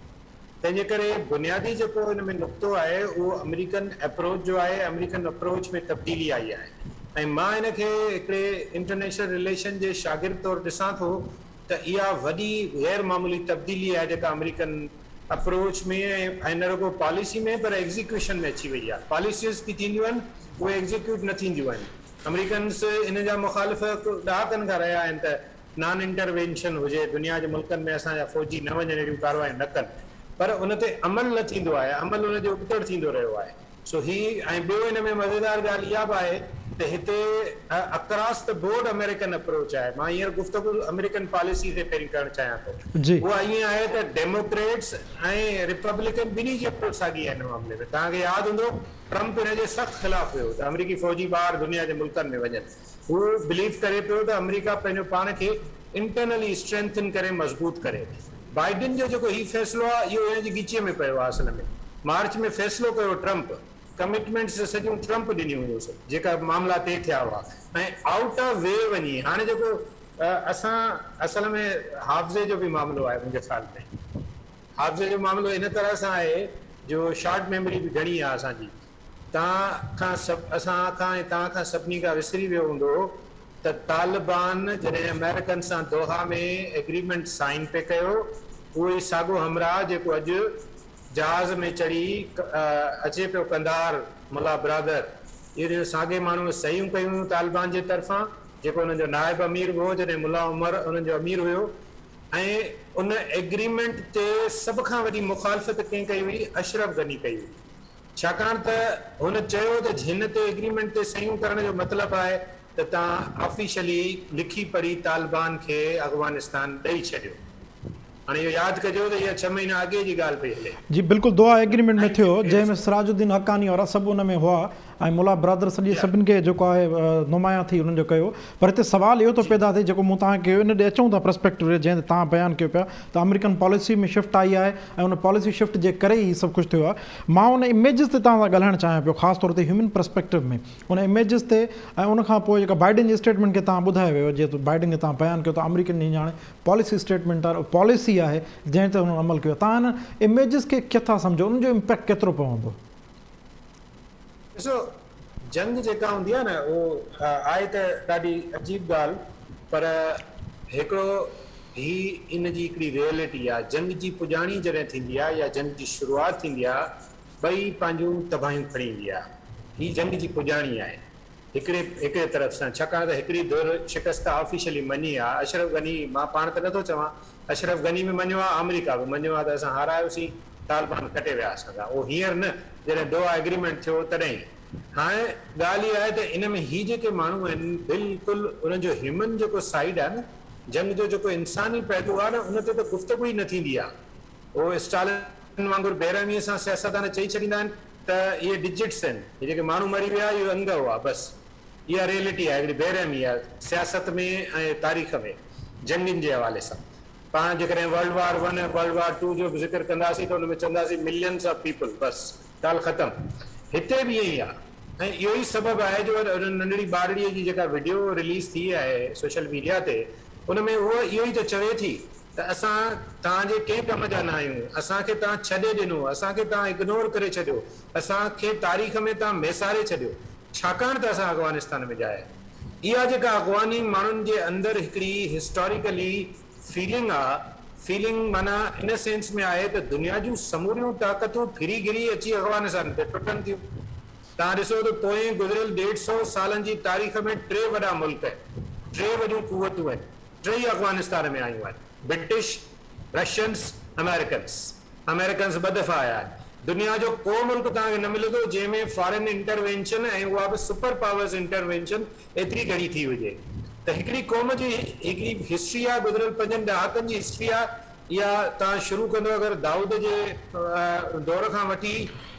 तंहिंजे करे बुनियादी जेको हिन में नुक़्तो आहे उहो अमेरिकन अप्रोच जो आहे, अमेरिकन अप्रोच में तब्दीली आई आहे। ऐं मां हिन खे हिकिड़े इंटरनेशनल रिलेशन जे शागिर्द तौरु ॾिसां थो त इहा वॾी गैर मामूली तब्दीली आहे जेका अमेरिकन अप्रोच में ऐं न रुगो पॉलिसी में पर एग्ज़ीक्यूशन में अची वई आहे। पॉलिसीज़ बि थींदियूं आहिनि, उहे एग्ज़ीक्यूट न थींदियूं आहिनि। अमेरिकन्स इन जा मुखालिफ़ ॾहाकनि खां रहिया आहिनि त नॉन इंटरवेंशन हुजे, दुनिया जे मुल्कनि में असांजा फ़ौजी न वञनि, अहिड़ियूं कार्रवाइयूं न कनि, पर उन ते अमल न थींदो आहे, अमल उन जो उबतड़ थींदो रहियो आहे। सो ही ऐं ॿियो हिन में मज़ेदार ॻाल्हि इहा बि आहे त हिते across the board American approach आहे। मां हींअर गुफ़्तगू अमेरिकन पॉलिसी ते पहिरीं करणु चाहियां थो। जी उहा ईअं आहे त डेमोक्रेट्स ऐं रिपब्लिकन ॿिन्ही जी अप्रोच साॻी आहे हिन मामले में। तव्हांखे यादि हूंदो ट्रम्प हिन जे सख़्तु ख़िलाफ़ु हुयो त अमेरिकी फ़ौजी ॿार दुनिया जे मुल्कनि में वञनि। हू बिलीव करे पियो त अमेरिका पंहिंजो पाण खे इंटरनली स्ट्रेंथन करे, मज़बूत करे। बाइडन जो जेको हीउ फ़ैसिलो आहे इहो हिन जी ॻिचीअ में पियो आहे। असल में मार्च में फ़ैसिलो कयो ट्रम्प, कमिटमेंट्स सॼियूं ट्रम्प ॾिनियूं हुयूं जेका मामला तइ थिया हुआ, ऐं आउट ऑफ वे वञी हाणे जेको असां असल में हाफ़्ज़े जो बि मामिलो आहे। मुंहिंजे ख़्याल में हाफ़्ज़े जो मामिलो इन तरह सां आहे जो शॉर्ट मेमोरी बि घणी आहे असांजी। असां खां ऐं तव्हां खां सभिनी खां विसरी वियो हूंदो त तालिबान जॾहिं अमेरिकन सां दोहा में एग्रीमेंट साइन पे कयो, उहो ई साॻो हमराह जेको अॼु जहाज़ में चढ़ी अचे पियो कंधार, मुला ब्रादर, इहे साॻे माण्हू सहियूं कयूं तालिबान जे तरफ़ां, जेको हुननि जो नाइब अमीर हुओ जॾहिं मुला उमर हुननि जो अमीर हुयो। ऐं उन एग्रीमेंट ते सभ खां वॾी मुखालफ़त कंहिं कई हुई? अशरफ गनी कई हुई। छाकाणि त हुन चयो त हिन ते एग्रीमेंट ते सहियूं करण जो मतिलबु आहे त तव्हां ऑफिशियली लिखी पढ़ी तालिबान खे अफ़गानिस्तान ॾेई छॾियो। हाणे इहो यादि कजो त इहा 6 महीना अॻे जी ॻाल्हि पई हले। जी बिल्कुलु दोहा एग्रीमेंट में थियो, जंहिंमें सिराजुद्दीन हक़ानी वारा सभु उन में हुआ ऐं मुला ब्रदर सभिनि खे जेको आहे नुमाया थी उन्हनि जो कयो। पर हिते सुवाल इहो थो पैदा थिए जेको मूं तव्हांखे इन ॾे अचूं था पर्सपेक्टिव जंहिं तव्हां बयानु कयो पिया त अमेरिकन पॉलिसी में शिफ्ट आई आहे ऐं उन पॉलिसी शिफ्ट जे करे ई सभु कुझु थियो आहे। मां उन इमेजिस ते तव्हां सां ॻाल्हाइणु चाहियां पियो, ख़ासि तौर ते ह्यूमन पर्सपेक्टिव में उन इमेजिस ते, ऐं उनखां पोइ जेका बाइडन जी स्टेटमेंट खे तव्हां ॿुधायो वियो, जीअं बाइडन खे तव्हां बयानु कयो त अमेरिकन जी हाणे पॉलिसी स्टेटमेंट आहे, पॉलिसी आहे जंहिं ते हुननि अमल कयो। तव्हां हिन इमेजिस खे किथां सम्झो, उनजो इम्पैक्ट केतिरो पवंदो? ॾिसो, जंग जेका हूंदी आहे न उहो आहे त ॾाढी अजीब ॻाल्हि, पर हिकिड़ो ही इन जी हिकिड़ी रियलिटी आहे। जंग जी पुॼाणी जॾहिं थींदी आहे या जंग जी शुरूआति थींदी आहे, ॿई पंहिंजूं तबाहियूं खणी ईंदी आहे। ही जंग जी पुॼाणी आहे हिकिड़े तरफ़ सां, छाकाणि त हिकिड़ी दौर शिकस्त ऑफिशियली मञी आहे। अशरफ गनी, मां पाण त नथो चवां, अशरफ गनी बि मञियो आहे, अमेरिका बि मञियो आहे त असां हारायोसीं, तालिबान कटे विया असांजा। उहो हींअर न, जॾहिं दोहा एग्रीमेंट थियो तॾहिं। हाणे ॻाल्हि इहा आहे त इन में ही जेके माण्हू आहिनि बिल्कुलु उन्हनि जो ह्यूमन जेको साइड आहे न, जंग जो जेको इंसानी पहलू आहे न, उन ते त गुफ़्तगू ई न थींदी आहे। उहो स्टालिन वांगुरु बेरहमीअ सां सियासतदान चई छॾींदा आहिनि त इहे डिजिट्स आहिनि, इहे जेके माण्हू मरी विया इहो अंग हुआ, बसि इहा रियलिटी आहे, हिकिड़ी बेरहमी आहे सियासत में ऐं तारीख़ में जंगनि जे हवाले सां। पाण जेकॾहिं वर्ल्ड वार 1 वर्ल्ड वार 2 जो बि ज़िक्र कंदासीं त हुन में चवंदासीं मिलियंस ऑफ पीपल, बसि ॻाल्हि ख़तमु। हिते बि ईअं ई आहे, ऐं इहो ई सबबु आहे जो नंढड़ी ॿारड़ीअ जी जेका वीडियो रिलीज़ थी आहे सोशल मीडिया ते, उन में उहो इहो ई त चवे थी त असां तव्हांजे कंहिं कम जा न आहियूं, असांखे तव्हां छॾे ॾिनो, असांखे तव्हां इग्नोर करे छॾियो, असांखे तारीख़ में तव्हां मेसारे छॾियो, छाकाणि त असां अफ़गानिस्तान में जा आहियूं। इहा जेका अफ़गानी माण्हुनि जे अंदरि हिकिड़ी हिस्टोरिकली फीलिंग आहे फीलिंग माना इन सेंस में आहे त दुनिया जूं समूरियूं ताक़तूं फिरी गिरी अची अफ़गानिस्तान ते टुटनि थियूं। तव्हां ॾिसो त पोएं गुज़िरियल 150 सालनि जी तारीख़ में 3 वॾा मुल्क आहिनि, 3 वॾियूं कुवतूं आहिनि, 3 अफ़गानिस्तान में आयूं आहिनि, ब्रिटिश, रशियंस, अमेरिकन्स 2 दफ़ा आया आहिनि। दुनिया जो को मुल्क तव्हांखे न मिलंदो जंहिंमें फॉरेन इंटरवेंशन ऐं उहा बि सुपर पावर्स इंटरवेंशन एतिरी घणी थी हुजे। त हिकिड़ी क़ौम जी हिकिड़ी हिस्ट्री आहे, गुज़िरियल 5 ॾहाकनि जी हिस्ट्री आहे। इहा तव्हां शुरू कंदो अगरि दाऊद जे दौर खां वठी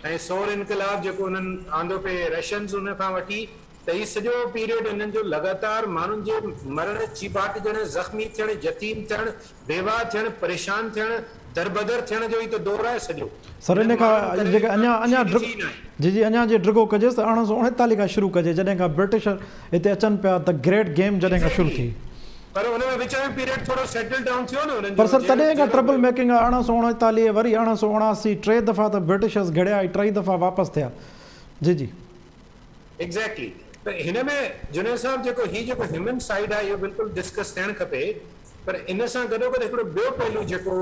ऐं सौर इनकलाब जेको हुननि आंदो पे रशियंस उन खां वठी, त हीउ सॼो पीरियड हिननि जो लगातार माण्हुनि जे मरण, चीपाटजण, ज़ख़्मी थियण, यतीम थियण, बेवा थियण, परेशान थियण, दरबदर थियण जो ई त दौर आहे सॼो। सर इन खां जेके अञा जी अञा जे ड्रिगो कजे त 1839 खां शुरू कजे, जॾहिं खां ब्रिटिश हिते अचनि पिया, द ग्रेट गेम जॾहिं खां शुरू थी। पर उन में विच में पीरियड थोरो सेटल डाउन थियो न उन्हनि जो। पर सर तॾहिं खां ट्रबल मेकिंग आहे 1839 वरी 1879 3 दफ़ा त ब्रिटिशर्स घड़िया, 3 दफ़ा वापसि थिया। जी जी एग्जैक्टली। त हिन में जुनेद साहब जेको ह्यूमन साइड आहे इहो बिल्कुलु डिस्कस थियणु खपे। पर इन सां गॾोगॾु हिकिड़ो ॿियो पहलू जेको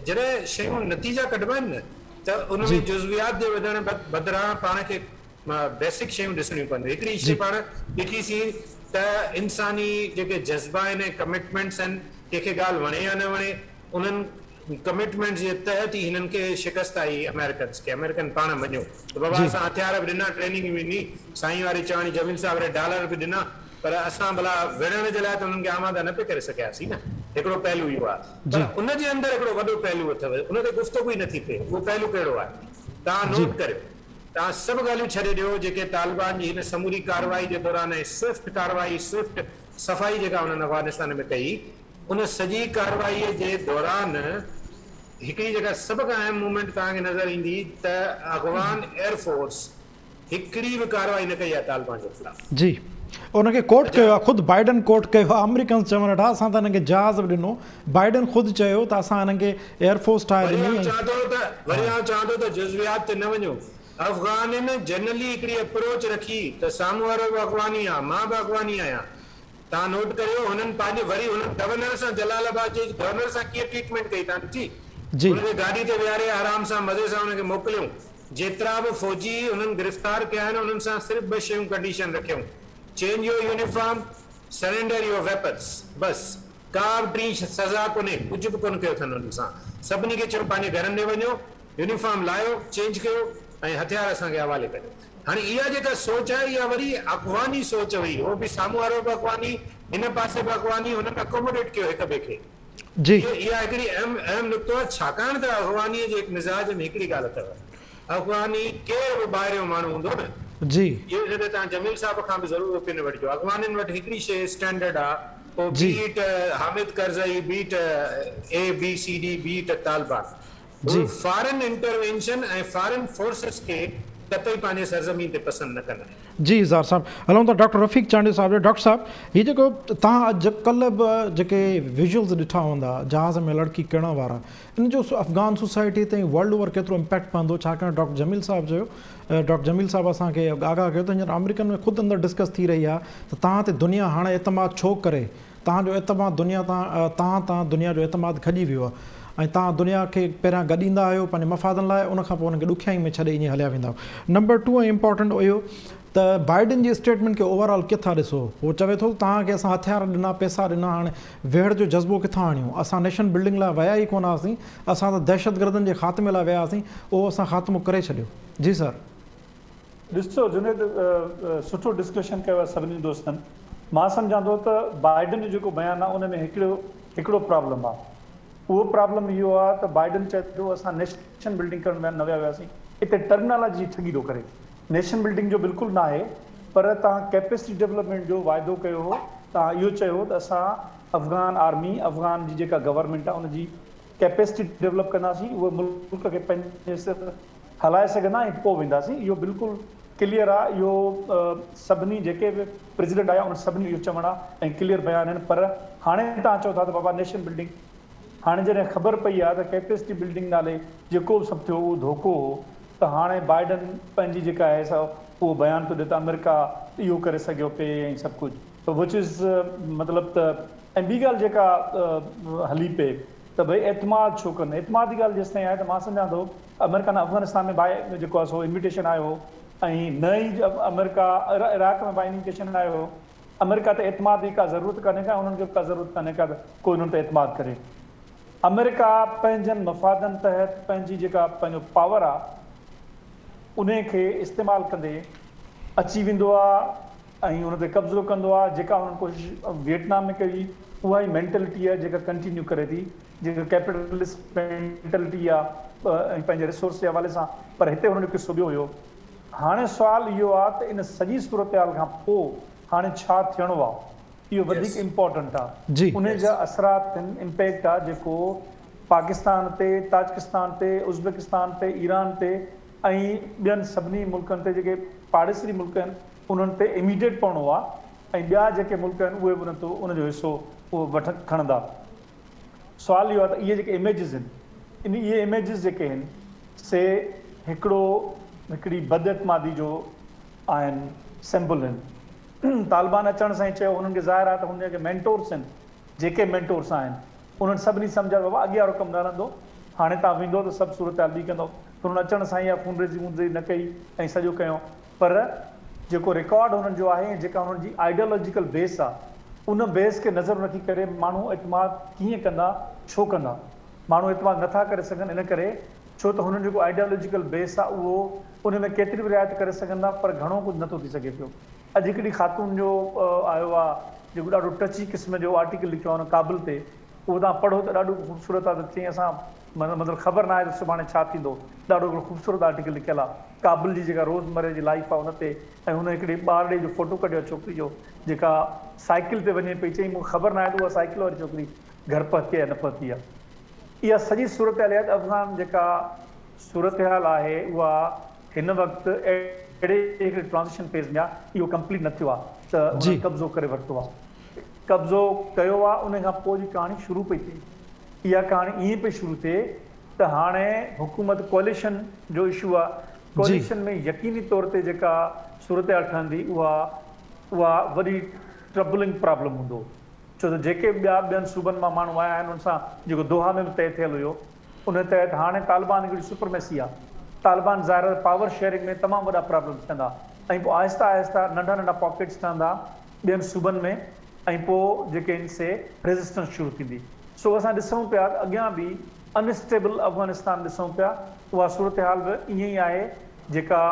जॾहिं शयूं नतीजा कढबा आहिनि न, त उन में जुज़वियात जे वधण बदिरां पाण खे बेसिक शयूं ॾिसणियूं पवंदियूं। हिकिड़ी शइ पाण ॾिठीसीं त इंसानी जेके जज़्बा आहिनि, कमिटमेंट्स आहिनि, कंहिंखे ॻाल्हि वणे या न वणे, उन्हनि कमिटमेंट्स जे तहत ई हिननि खे शिकस्त आई अमेरिकन्स खे। अमेरिकन पाण मञियो त बाबा असां हथियार बि ॾिना, ट्रेनिंग बि ॾिनी, साईं वारी चवणी जमील साहब रे डॉलर बि ॾिना, पर असां भला विढ़ण जे लाइ त उन्हनि खे आमादा न पिया करे सघियासीं न। हिकिड़ो पहलू इहो आहे। पर उन जे अंदरि हिकिड़ो वॾो पहलू अथव, उन ते गुफ़्तगू ई नथी थिए। उहो पहलू कहिड़ो आहे? तव्हां नोट करियो, तव्हां सभु ॻाल्हियूं छॾे ॾियो जेके तालिबान जी हिन समूरी कार्रवाई जे दौरान ऐं स्विफ्ट कार्रवाई, स्विफ्ट सफ़ाई जेका उन्हनि अफ़गानिस्तान में कई, उन सॼी कार्रवाईअ जे दौरान हिकिड़ी जेका सभ खां अहम मूवमेंट तव्हांखे नज़र ईंदी त अफ़गान एयरफोर्स हिकिड़ी बि कार्रवाई न कई आहे तालिबान जे ख़िलाफ़। जी उनखे कोट कयो आहे, ख़ुदि बाइडन कोट कयो आहे। अमेरिकन चवनि वेठा असां त हिनखे जहाज़ बि ॾिनो, बाइडन ख़ुदि चयो त असां हिनखे एयरफोर्स ठाहे ॾिनी। वरी चवां थो त जुज़वियात ते न वञो। अफ़गाननि जनरली हिकिड़ी अप्रोच रखी त साम्हूं वारो बि अफ़गानी आहे, मां बि अफ़गानी आहियां। तव्हां नोट करियो, हुननि पंहिंजे वरी हुननि गवर्नर सां, जलालाबाद जे गवर्नर सां कीअं ट्रीटमेंट कई तव्हां ॾिठी? हुनखे गाॾी ते विहारे आराम सां मज़े सां हुनखे मोकिलियूं। जेतिरा बि फ़ौजी हुननि गिरफ़्तार कया आहिनि उन्हनि सां सिर्फ़ु 2 शयूं कंडीशन रखियूं, change your uniform, surrender your weapons. बसि का बि टी सज़ा कोन्हे, कुझु बि कोन कयो अथनि हुननि सां। सभिनी खे चयो पंहिंजे घरनि ॾे वञो, यूनिफॉर्म लायो, चेंज कयो ऐं हथियार असांखे हवाले कयो। हाणे इहा जेका सोच आहे इहा वरी अफ़गानी सोच हुई। उहो बि साम्हूं वारो बि अफ़गानी, हिन पासे बि अफ़गानी, हुननि अकोमोडेट कयो हिक ॿिए खे। जी इहा हिकिड़ी अहम नुक़्तो आहे, छाकाणि त अफ़गानीअ जे मिज़ाज में हिकिड़ी ॻाल्हि अथव, अफ़गानी केरु बि ॿाहिरियों माण्हू हूंदो न, जी इहो तव्हां जमील साहब खां बि ज़रूरु ओपिनियन वठिजो। अफ़गाननि वटि हिकिड़ी शइ स्टैंडर्ड आहे, पोइ be it Hamid Karzai, be it ABCD, be it Taliban, foreign intervention ऐं फॉरेन फोर्सेस खे कतई पंहिंजे सरज़मीन ते पसंदि न कंदा आहिनि। जी ज़ार साहब, हलूं था डॉक्टर रफ़ीक चांडी साहब। डॉक्टर साहब, हीअ जेको तव्हां अॼु कल्ह बि जेके विजुअल्स ॾिठा हूंदा जहाज़ में लड़की किरण वारा, इन जो अफ़गान सोसाइटी ताईं वर्ल्ड ओवर केतिरो इम्पैक्ट पवंदो? छाकाणि डॉक्टर जमील साहब चयो, डॉक्टर जमील साहब असांखे आगाह कयो त हींअर अमेरिकन में ख़ुदि अंदरि डिस्कस थी रही आहे त तव्हां ते दुनिया हाणे एतमाद छो करे, तव्हांजो एतमाद दुनिया तव्हां दुनिया जो एतमाद खॼी वियो आहे ऐं तव्हां दुनिया खे पहिरियां गॾींदा आहियो पंहिंजे मफ़ादनि लाइ, उनखां पोइ उनखे ॾुखियाई में छॾे ईअं हलिया वेंदा। नंबर 2 ऐं इम्पॉर्टेंट हुयो त बाइडन जी स्टेटमेंट खे ओवरऑल किथां ॾिसो? उहो चवे थो तव्हांखे असां हथियार ॾिना, पैसा ॾिना, हाणे वेहण जो जज़्बो किथां आणियूं? असां नेशन बिल्डिंग लाइ विया ई कोन हुआसीं, असां त दहशतगर्दनि जे ख़ात्मे लाइ विया हुआसीं, उहो असां ख़ात्मो करे छॾियो। जी सर। ॾिसो जुनेद, सुठो डिस्कशन कयो आहे सभिनी दोस्तनि। मां सम्झां थो त बाइडन जो जेको बयानु आहे उन में हिकिड़ो प्रॉब्लम आहे। उहो प्रॉब्लम इहो आहे त बाइडन चए थो असां नेशन बिल्डिंग करण न विया हुआसीं, हिते टर्मिनोलॉजी ठगी थो करे। नेशन बिल्डिंग जो बिल्कुलु न आहे, पर तव्हां कैपेसिटी डेवलपमेंट जो वाइदो कयो हो। तव्हां इहो चयो त असां अफ़गान आर्मी, अफ़गान जी जेका गवर्नमेंट आहे उनजी कैपेसिटी डेवलप कंदासीं, उहो मुल्क खे पंहिंजे सिर हलाए सघंदा ऐं पोइ वेंदासीं। इहो बिल्कुलु क्लियर आहे। इहो सभिनी जेके बि प्रेसिडेंट आया उन सभिनी इहो चवणु आहे ऐं क्लियर बयान आहिनि। पर हाणे तव्हां चओ था त बाबा नेशन बिल्डिंग, हाणे जॾहिं ख़बर पई आहे त कैपेसिटी बिल्डिंग नाले जेको बि सभु थियो उहो धोखो हो, त हाणे बाइडन पंहिंजी जेका आहे सा उहो बयानु थो ॾिए त अमेरिका इहो करे सघियो पिए ऐं सभु कुझु, त विच इज़ मतिलबु त। ऐं ॿी ॻाल्हि जेका हली पए त भई एतमाद छो कनि। एतमाद जी ॻाल्हि जेसिताईं आहे त मां सम्झां थो अमेरिका न अफ़गानिस्तान में बाए जेको आहे सो इन्विटेशन आयो हो ऐं न ई अमेरिका इराक में बाए इन्विटेशन आयो हो। अमेरिका ते एतमाद जी का ज़रूरत कान्हे का, उन्हनि खे का ज़रूरत कान्हे का त कोई उन्हनि ते एतमाद करे। अमेरिका पंहिंजनि मफ़ादनि तहत पंहिंजी जेका पंहिंजो पावर आहे उन खे इस्तेमालु कंदे अची वेंदो आहे ऐं उन ते कब्ज़ो कंदो आहे। जेका उन्हनि कोशिशि वियतनाम में कई उहा ई मेंटेलिटी आहे जेका कंटिन्यू करे थी, जेका कैपिटलिस्ट मेंटेलिटी आहे ऐं पंहिंजे रिसोर्स जे हवाले सां। पर हिते हुननि जो किसो ॿियो हुयो। हाणे सुवालु इहो आहे त इन सॼी सूरत हाल खां पोइ हाणे छा थियणो आहे, इहो वधीक इम्पोर्टेंट आहे। उन जा असरात इम्पैक्ट आहे जेको पाकिस्तान ते, ताजिकिस्तान ते, उज़्बेकिस्तान ते, ईरान ते ऐं ॿियनि सभिनी मुल्कनि ते जेके पाड़ेसरी मुल्क आहिनि उन्हनि ते इमीडिएट पवणो आहे ऐं ॿिया जेके मुल्क आहिनि उहे बि उनजो हिसो उहो खणंदा। सुवालु इहो आहे त इहे जेके इमेजिस आहिनि इहे इमेजिस जेके आहिनि से हिकिड़ी बदइतमादी जो आहिनि, सिंबल आहिनि। तालिबान अचण सां ई चयो हुननि खे ज़ाहिर आहे त हुन जेके मेंटोर्स आहिनि, जेके मेंटोर्स आहिनि उन्हनि सभिनी सम्झा बाबा अॻियां वारो कमु न हलंदो, हाणे तव्हां वेंदो त सभु सूरत हाल ॿी कंदो। त हुननि अचण सां ई फूनरेज़ी वूनरेज़ी न कई ऐं सॼो कयो। पर जेको रिकॉर्ड हुननि जो आहे, जेका हुननि जी आइडियोलॉजिकल बेस आहे, उन बेस खे नज़र रखी करे माण्हू एतमाद कीअं कंदा, छो कंदा। माण्हू एतमाद नथा करे सघनि इन करे छो त हुननि जेको आइडियोलॉजिकल बेस आहे उहो उन में केतिरी बि रिआयत करे सघंदा पर घणो कुझु नथो थी सघे पियो। अॼु हिकिड़ी ख़ातून जो आयो आहे जेको ॾाढो टची क़िस्म जो आर्टिकल लिखियो आहे हुन काबुल ते, उहो तव्हां पढ़ो त ॾाढो ख़ूबसूरत आहे। त चईं असां मतिलबु ख़बर न आहे त सुभाणे छा थींदो। ॾाढो हिकिड़ो ख़ूबसूरत आर्टिकल लिखियलु आहे काबुल जी जेका रोज़मरे जी लाइफ आहे उन ते। ऐं हुन हिकिड़ी ॿार जो फोटो कढियो छोकिरी जो जेका साइकिल ते वञे पई। चई मूंखे ख़बर न आहे त उहा साइकिल वारी छोकिरी घर पहुती आहे न पहुती आहे। इहा सॼी सूरत हाल आहे। अफ़गान जेका सूरत हाल आहे उहा हिन वक़्तु अहिड़े हिकिड़े ट्रांज़िशन फेज़ में आहे, इहो कंप्लीट न थियो आहे त कब्ज़ो करे वरितो आहे, कब्ज़ो कयो आहे। उन खां पोइ जी कहाणी शुरू पई थिए। इहा कहाणी ईअं पई शुरू थिए त हाणे हुकूमत कोalition जो इशू आहे। कोalition में यकीनी तौर ते जेका सूरत हाल ठहंदी उहा वॾी ट्रबलिंग प्रॉब्लम हूंदो। छो त जेके ॿियनि सूबनि मां माण्हू आया आहिनि उन सां जेको दोहा में बि तय थियल हुयो उन तहत हाणे तालिबान हिकिड़ी सुपरमेसी आहे। तालिबान ज़ाहिर पावर शेयरिंग में तमामु वॾा प्रॉब्लम्स थियंदा ऐं पोइ आहिस्ता आहिस्ता नंढा नंढा पॉकेट्स ठहंदा ॿियनि सूबनि में ऐं पोइ जेके आहिनि से रेज़िस्टेंस शुरू थींदी। सो असां ॾिसूं पिया अॻियां बि अनस्टेबल अफ़गानिस्तान ॾिसूं पिया। उहा सूरत हाल बि ईअं ई आहे जेका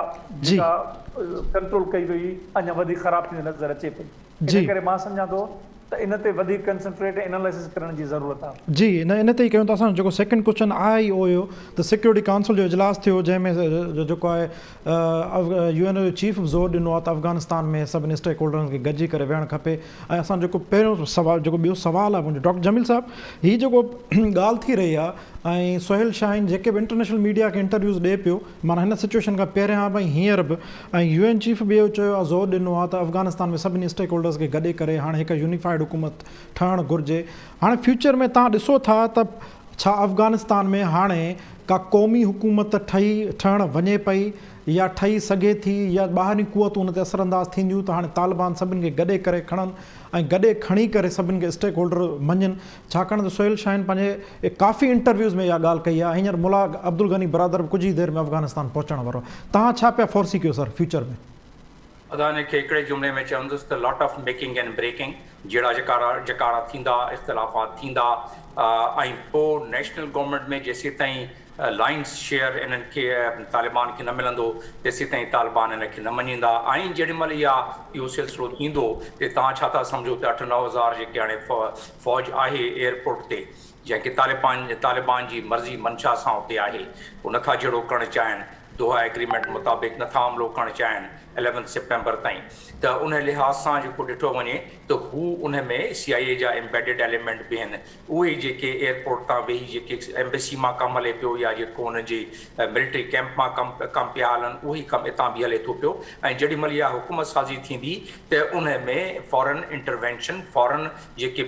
कंट्रोल कई वई अञा वधीक ख़राब थींदी नज़र अचे पई। इन करे मां सम्झां थो त इन ते वधीक कंसंट्रेट एनालिसिस करण जी ज़रूरत आहे। जी इन ते ई कयूं था। असांजो जेको सेकंड क्वेश्चन आहे ई उहो हुयो त सिक्योरिटी काउंसिल जो इजलास थियो जंहिंमें जेको आहे UN जो चीफ ज़ोर ॾिनो आहे त अफ़गानिस्तान में सभिनी स्टेक होल्डर्स खे गॾिजी करे वेहणु खपे। ऐं असां जेको पहिरियों सवाल जेको ॿियो सवाल आहे मुंहिंजो डॉक्टर जमील साहब, हीअ जेको ॻाल्हि थी रही आहे ऐं सोहेल शाहीन जेके बि इंटरनेशनल मीडिया खे इंटरव्यूज़ ॾिए पियो माना हिन सिचुएशन खां पहिरियां भई हींअर बि ऐं UN चीफ ॿियो चयो आहे, ज़ोर ॾिनो आहे त अफ़गानिस्तान में सभिनी स्टेक होल्डर्स खे गॾे करे हाणे हिकु यूनिफाइड हुकूमत ठहणु घुरिजे। हाणे फ्यूचर में तव्हां ॾिसो था त छा अफ़गानिस्तान में हाणे का क़ौमी हुकूमत ठहणु वञे पई या ठही सघे थी या ॿाहिरीं कुवतूं उन ते असरअंदाज़ थींदियूं त हाणे तालिबान सभिनि खे गॾे करे खणनि ऐं गॾे खणी करे सभिनि खे स्टेक होल्डर मञनि। छाकाणि त सोहेल शाहीन पंहिंजे काफ़ी इंटरव्यूज़ में इहा ॻाल्हि कई आहे। हींअर मुला अब्दुल गनी बरादर कुझु ई देरि में अफ़गानिस्तान पहुचण वारो आहे। तव्हां छा पिया फोर्सी कयो सर फ्यूचर में? अदाने खे हिकिड़े जुमिले में चवंदुसि त lot of making and breaking जहिड़ा जकारा थींदा, इख़्तिलाफ़ात थींदा ऐं पोइ नेशनल गवर्नमेंट में जेसीं ताईं लाइन्स शेयर इन्हनि खे तालिबान खे न मिलंदो तेसीं ताईं तालिबान इन खे न मञींदा। ऐं जेॾीमहिल इहो सिलसिलो थींदो त तव्हां छा था सम्झो त 8-9 हज़ार जेके हाणे फ़ौज आहे एयरपोर्ट ते जंहिंखे तालिबान जी मर्ज़ी मंशा सां उते आहे, उन खां जहिड़ो करणु चाहिनि, दोहा एग्रीमेंट मुताबिक़ नथा हमिलो करणु चाहिनि 11 सितंबर ताईं। त उन लिहाज़ सां जेको ॾिठो वञे त हू उन में CIA जा एम्बेडेड एलिमेंट बि आहिनि। उहे जेके एयरपोर्ट तां वेही जेके एम्बेसी मां कमु हले पियो या जेको हुनजे मिलिट्री कैंप मां कमु पिया हलनि उहो ई कमु हितां बि हले थो पियो। ऐं जेॾीमहिल इहा हुकूमत साज़ी थींदी त उन में फॉरेन इंटरवेंशन, फॉरेन जेके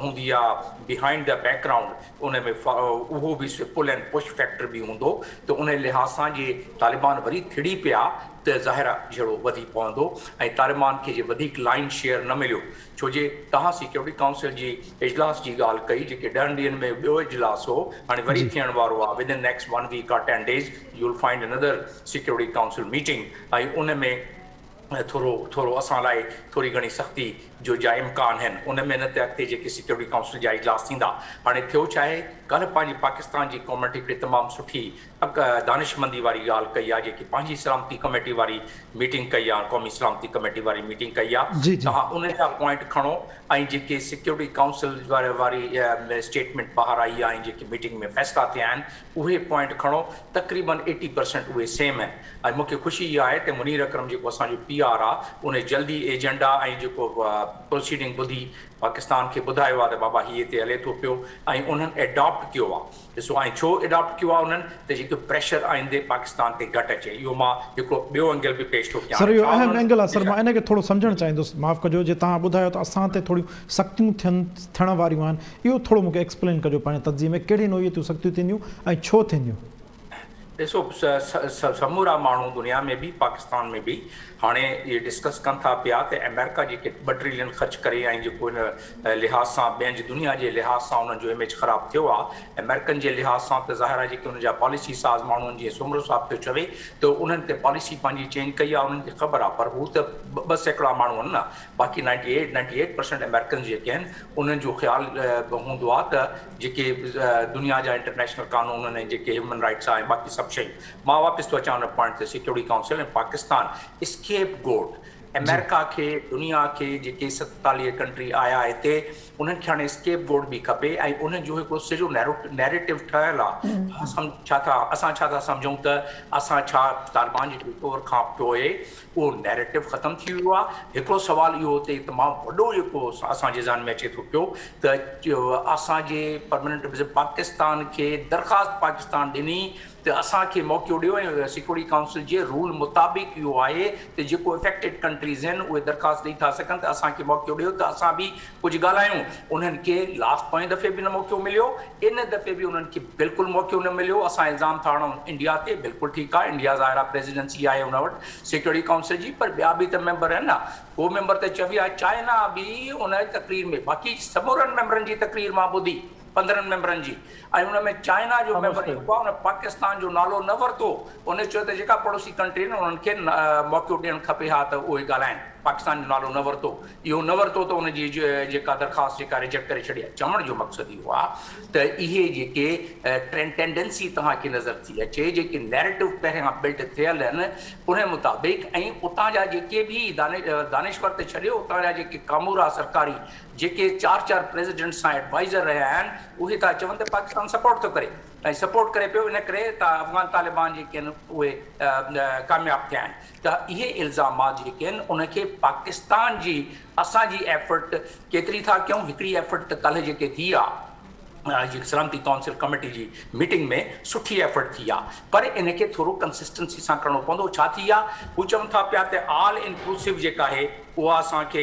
हूंदी आहे बिहाइंड द बैकग्राउंड, उन में उहो बि पुल एंड पुश फैक्टर बि हूंदो। त उन लिहाज़ सां जे तालिबान वरी थिड़ी पिया त ज़ाहिरा जहिड़ो वधी पवंदो ऐं तालिबान खे जे वधीक लाइन शेयर न मिलियो छो जे तव्हां सिक्योरिटी काउंसिल जी इजलास जी ॻाल्हि कई जेके 10 ॾींहंनि में ॿियो इजलास हो हाणे वरी थियण वारो आहे within next 1 weak or 10 days you will find another security council meeting ऐं उन में थोरो असां लाइ थोरी घणी सख़्ती जो जा इम्कान आहिनि उन में न त अॻिते जेके सिक्योरिटी काउंसिल जा इजलास थींदा हाणे थियो छा आहे कल्ह पंहिंजी पाकिस्तान जी कम्युनिटी हिकिड़ी तमामु सुठी दानिशमंदी वारी ॻाल्हि कई आहे जेकी पंहिंजी सलामती कमेटी वारी मीटिंग कई आहे क़ौमी सलामती कमेटी वारी मीटिंग कई आहे तव्हां उन जा पॉइंट खणो ऐं जेके सिक्योरिटी काउंसिल वारी स्टेटमेंट ॿाहिरि आई आहे ऐं जेके मीटिंग में फ़ैसिला थिया आहिनि उहे पॉइंट खणो तक़रीबन 80% उहे सेम आहिनि ऐं मूंखे ख़ुशी इहा आहे त मुनीर अकरम जेको असांजो PR आहे उन जल्दी एजेंडा ऐं जेको प्रोसीडिंग ॿुधी पाकिस्तान खे ॿुधायो आहे त बाबा हीअ हिते हले थो पियो ऐं उन्हनि एडॉप्ट कयो आहे ॾिसो ऐं छो एडॉप्ट कयो आहे उन्हनि त जेको प्रेशर आईंदे पाकिस्तान ते घटि अचे इहो मां हिकिड़ो ॿियो एंगल बि पेश थो कयां सर इहो अहम एंगल आहे सर मां इन खे थोरो सम्झणु चाहींदुसि माफ़ु कजो जे तव्हां ॿुधायो त असां ते थोरियूं सख़्तियूं थियण वारियूं आहिनि इहो थोरो मूंखे एक्सप्लेन कजो पंहिंजे तज़िये में कहिड़ी नोइयतूं सख़्तियूं थींदियूं ऐं छो थींदियूं ॾिसो समूरा माण्हू दुनिया में बि पाकिस्तान में बि हाणे इहे डिस्कस कनि था पिया त अमेरिका जेके 2 ट्रिलियन ख़र्च करे ऐं जेको इन लिहाज़ सां ॿियनि जी दुनिया जे लिहाज़ सां उन्हनि जो इमेज ख़राबु थियो आहे अमेरिकन जे लिहाज़ सां त ज़ाहिर आहे जेके उन जा पॉलिसी साज़ माण्हुनि जीअं सुमरो साहिबु पियो चवे त उन्हनि ते पॉलिसी पंहिंजी चेंज कई आहे उन्हनि खे ख़बर आहे पर हू त 2 सैकड़ा माण्हू आहिनि न बाक़ी 98% अमेरिकन जेके आहिनि उन्हनि जो ख़्यालु हूंदो आहे त जेके दुनिया जा इंटरनेशनल कानून आहिनि जेके ह्यूमन राइट्स आहे बाक़ी सभु शयूं मां वापसि थो अचां उन पॉइंट ते सिक्योरिटी काउंसिल ऐं पाकिस्तान स्केप गोड अमेरिका खे दुनिया के जेके 47 कंट्री आया हिते उन्हनि खे हाणे स्केप गोड बि खपे ऐं उन्हनि जो हिकिड़ो सॼो नैरेटिव ठहियलु आहे असां छा था सम्झूं त असां छा तालिबान जे टेकओवर खां पोइ उहो नैरेटिव ख़तमु थी वियो आहे हिकिड़ो सुवालु इहो हुते तमामु वॾो जेको असांजे ज़हन में अचे थो पियो त असांजे परमानेंट विज़िट पाकिस्तान खे दरख़्वास्त पाकिस्तान ॾिनी त असांखे मौक़ो ॾियो ऐं सिक्योरिटी काउंसिल जे रूल मुताबिक़ इहो आहे त जेको इफेक्टेड कंट्रीज़ आहिनि उहे दरख़्वास्त ॾेई था सघनि त असांखे मौक़ो ॾियो त असां बि कुझु ॻाल्हायूं उन्हनि खे लास्ट पोएं दफ़े बि न मौक़ो मिलियो इन दफ़े बि उन्हनि खे बिल्कुलु मौक़ो न मिलियो असां इल्ज़ाम था हणूं इंडिया ते बिल्कुलु ठीकु आहे इंडिया ज़ाहिर आहे प्रेसिडेंसी आहे उन वटि सिक्योरिटी काउंसिल जी पर ॿिया बि त मेंबर आहिनि न को मेंबर त चवी आहे चाइना बि उन तक़रीर में बाक़ी समूरनि मेंबरनि जी तक़रीर मां ॿुधी 15 मेंबरनि जी ऐं उन में चाइना जो मेंबर जेको आहे उन पाकिस्तान जो नालो न वरितो उन चयो त जेका पड़ोसी कंट्री आहिनि उन्हनि खे मौक़ो ॾियणु खपे हा त उहे ॻाल्हाइनि पाकिस्तान जो नालो न वरितो इहो न वरितो त उनजी जेका दरख़्वास्त जेका रिजेक्ट करे छॾी आहे चवण जो मक़सदु इहो आहे त इहे जेके टेंडेंसी तव्हांखे नज़र थी अचे जेके नैरेटिव पहिरियां बिल्ट थियल आहिनि उन मुताबिक़ ऐं उतां जा जेके बि दानिश्वर ते छॾियो उतां जा जेके कामूरा सरकारी जेके 4 प्रेसिडेंट सां एडवाइज़र रहिया आहिनि उहे था चवनि त पाकिस्तान सपोर्ट थो करे ऐं सपोर्ट करे पियो इन करे त अफ़गान तालिबान जेके आहिनि उहे कामयाबु थिया आहिनि त इहे इल्ज़ामात जेके आहिनि उनखे पाकिस्तान जी असांजी एफर्ट केतिरी था कयूं हिकिड़ी एफर्ट त कल्ह जेके थी आहे जेकी सलामती काउंसिल कमेटी जी मीटिंग में सुठी एफर्ट थी आहे पर इनखे थोरो कंसिस्टेंसी सां करिणो पवंदो छा थी आहे हू चवनि था पिया त ऑल इंक्लूसिव जेका आहे उहा असांखे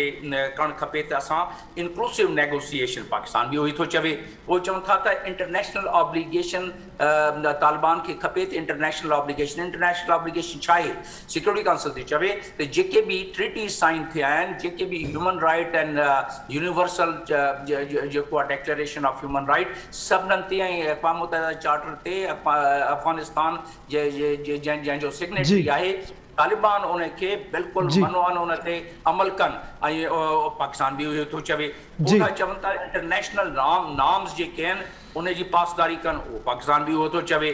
करणु खपे त असां इंक्लूसिव नेगोसिएशन पाकिस्तान बि उहो ई थो चवे उहो चवनि था त इंटरनेशनल ऑब्लिगेशन तालिबान खे खपे त इंटरनेशनल ऑब्लिगेशन छा आहे सिक्योरिटी काउंसिल ते चवे त जेके बि ट्रीटीज़ साइन थिया आहिनि जेके बि ह्यूमन राइट एंड यूनिवर्सल जेको आहे डिक्लेरेशन ऑफ ह्यूमन राइट सभिनीनि ते ऐं अक़वाम मुतहिदा चार्टर ते अफ़गानिस्तान जंहिंजो सिग्नेटरी आहे तालिबान उनखे बिल्कुलु मनवान उन ते अमल कनि ऐं पाकिस्तान बि इहो थो चवे उहे चवनि था इंटरनेशनल नॉर्म्स जेके आहिनि उन जी पासदारी कनि उहो पाकिस्तान बि उहो थो चवे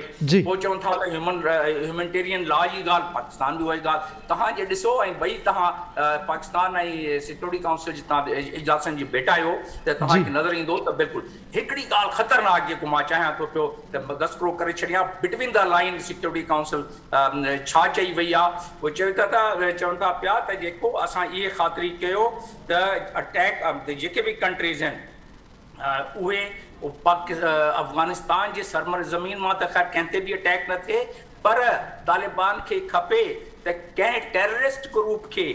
पोइ चवनि था त ह्यूमैनिटेरियन लॉ जी ॻाल्हि पाकिस्तान बि उहा ई ॻाल्हि तव्हां जे ॾिसो ऐं ॿई तव्हां पाकिस्तान ऐं सिक्योरिटी काउंसिल जी तव्हां इजलासनि जी भेटा आहियो त तव्हांखे नज़र ईंदो त बिल्कुलु हिकिड़ी ॻाल्हि ख़तरनाक जेको मां चाहियां थो पियो त दस्तरो करे छॾियां between the line security council छा चई वई आहे उहे चवनि था पिया त जेको असां इहे ख़ातिरी कयो त अटैक जेके बि कंट्रीज़ आहिनि उहे अफ़गानिस्तान जे सरमर ज़मीन मां त ख़ैर कंहिं ते बि अटैक न थिए पर तालिबान खे खपे त कंहिं टेररिस्ट ग्रुप खे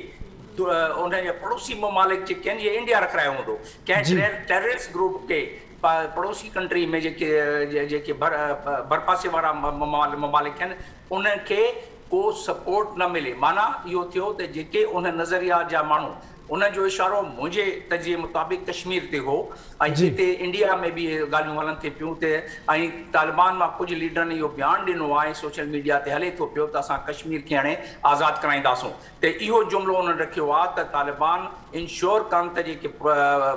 उन जे पड़ोसी ममालिक जेके आहिनि जीअं इंडिया रखायो हूंदो कंहिं टेररिस्ट ग्रुप खे पड़ोसी कंट्री में जेके भरपासे वारा ममालिक आहिनि उन्हनि खे को सपोर्ट न मिले। माना इहो थियो त जेके उन नज़रिया जा माण्हू उनजो इशारो मुंहिंजे तजिए मुताबिक़ कश्मीर ते हो ऐं हिते इंडिया में बि इहे ॻाल्हियूं हलनि थियूं पियूं त ऐं तालिबान मां कुझु लीडरनि इहो बयानु ॾिनो आहे, सोशल मीडिया ते हले थो पियो त असां कश्मीर खे हाणे आज़ादु कराईंदासूं। त इहो जुमिलो उन्हनि रखियो आहे त तालिबान इंश्योर कनि त जेके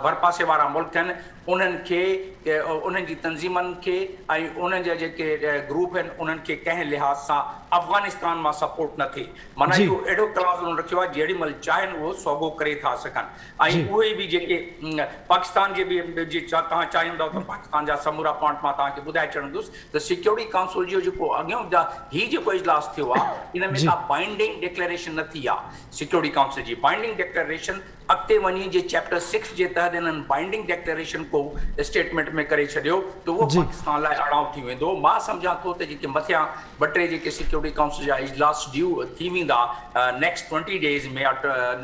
भरपासे वारा मुल्क आहिनि उन्हनि खे, उन्हनि जी तंज़ीमनि खे ऐं उन्हनि जा जेके ग्रुप आहिनि उन्हनि खे कंहिं लिहाज़ सां अफ़गानिस्तान मां सपोर्ट न थिए। माना इहो अहिड़ो क्लास उन्हनि रखियो आहे जेॾी महिल चाहिनि उहो सौगो करे था सघनि। ऐं उहे बि जेके पाकिस्तान जे बि तव्हां चाहींदव त पाकिस्तान जा समूरा पॉइंट मां तव्हांखे ॿुधाए छॾींदुसि त सिक्योरिटी काउंसिल जो जेको अॻियों हीउ जेको इजलास थियो आहे इन में का बाइंडिंग डिक्लेरेशन न थी आहे। सिक्योरिटी काउंसिल जी बाइंडिंग डिक्लेरेशन अॻिते वञी जे चैप्टर 6 जे तहत इन्हनि बाइंडिंग डिक्लेरेशन को स्टेटमेंट में करे छॾियो त उहो पाकिस्तान लाइ अड़ाउ थी वेंदो। मां सम्झां थो त जेके मथियां 2-3 जेके सिक्योरिटी काउंसिल जा इजलास ड्यू थी वेंदा नेक्स्ट 20 डेज़ में या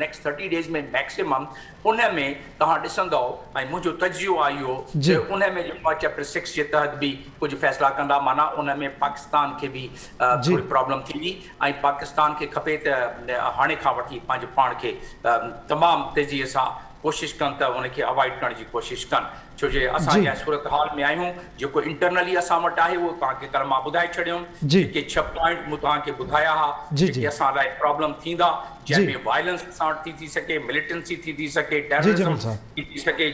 नेक्स्ट 30 डेज़ में मैक्सिमम, उन में तव्हां ॾिसंदव ऐं मुंहिंजो तजियो आहे इहो त उन में जेको आहे चैप्टर 6 जे तहत बि कुझु फ़ैसिला कंदा। माना उन में पाकिस्तान खे बि थोरी प्रॉब्लम थींदी ऐं पाकिस्तान खे खपे त हाणे खां वठी पंहिंजे पाण खे तमामु तेज़ीअ सां कोशिशि कनि त उनखे अवॉइड करण जी कोशिशि कनि। छो जे असां जे सूरत हाल में आहियूं, जेको इंटरनली असां वटि आहे उहो तव्हांखे कल मां ॿुधाए छॾियुमि। जेके 6 पॉइंट मूं तव्हांखे ॿुधाया हुआ जेके असां लाइ प्रॉब्लम थींदा, जंहिंमें वायलेंस असां वटि थी सघे, मिलिटेंसी थी सघे, टेररिज्म थी सघे,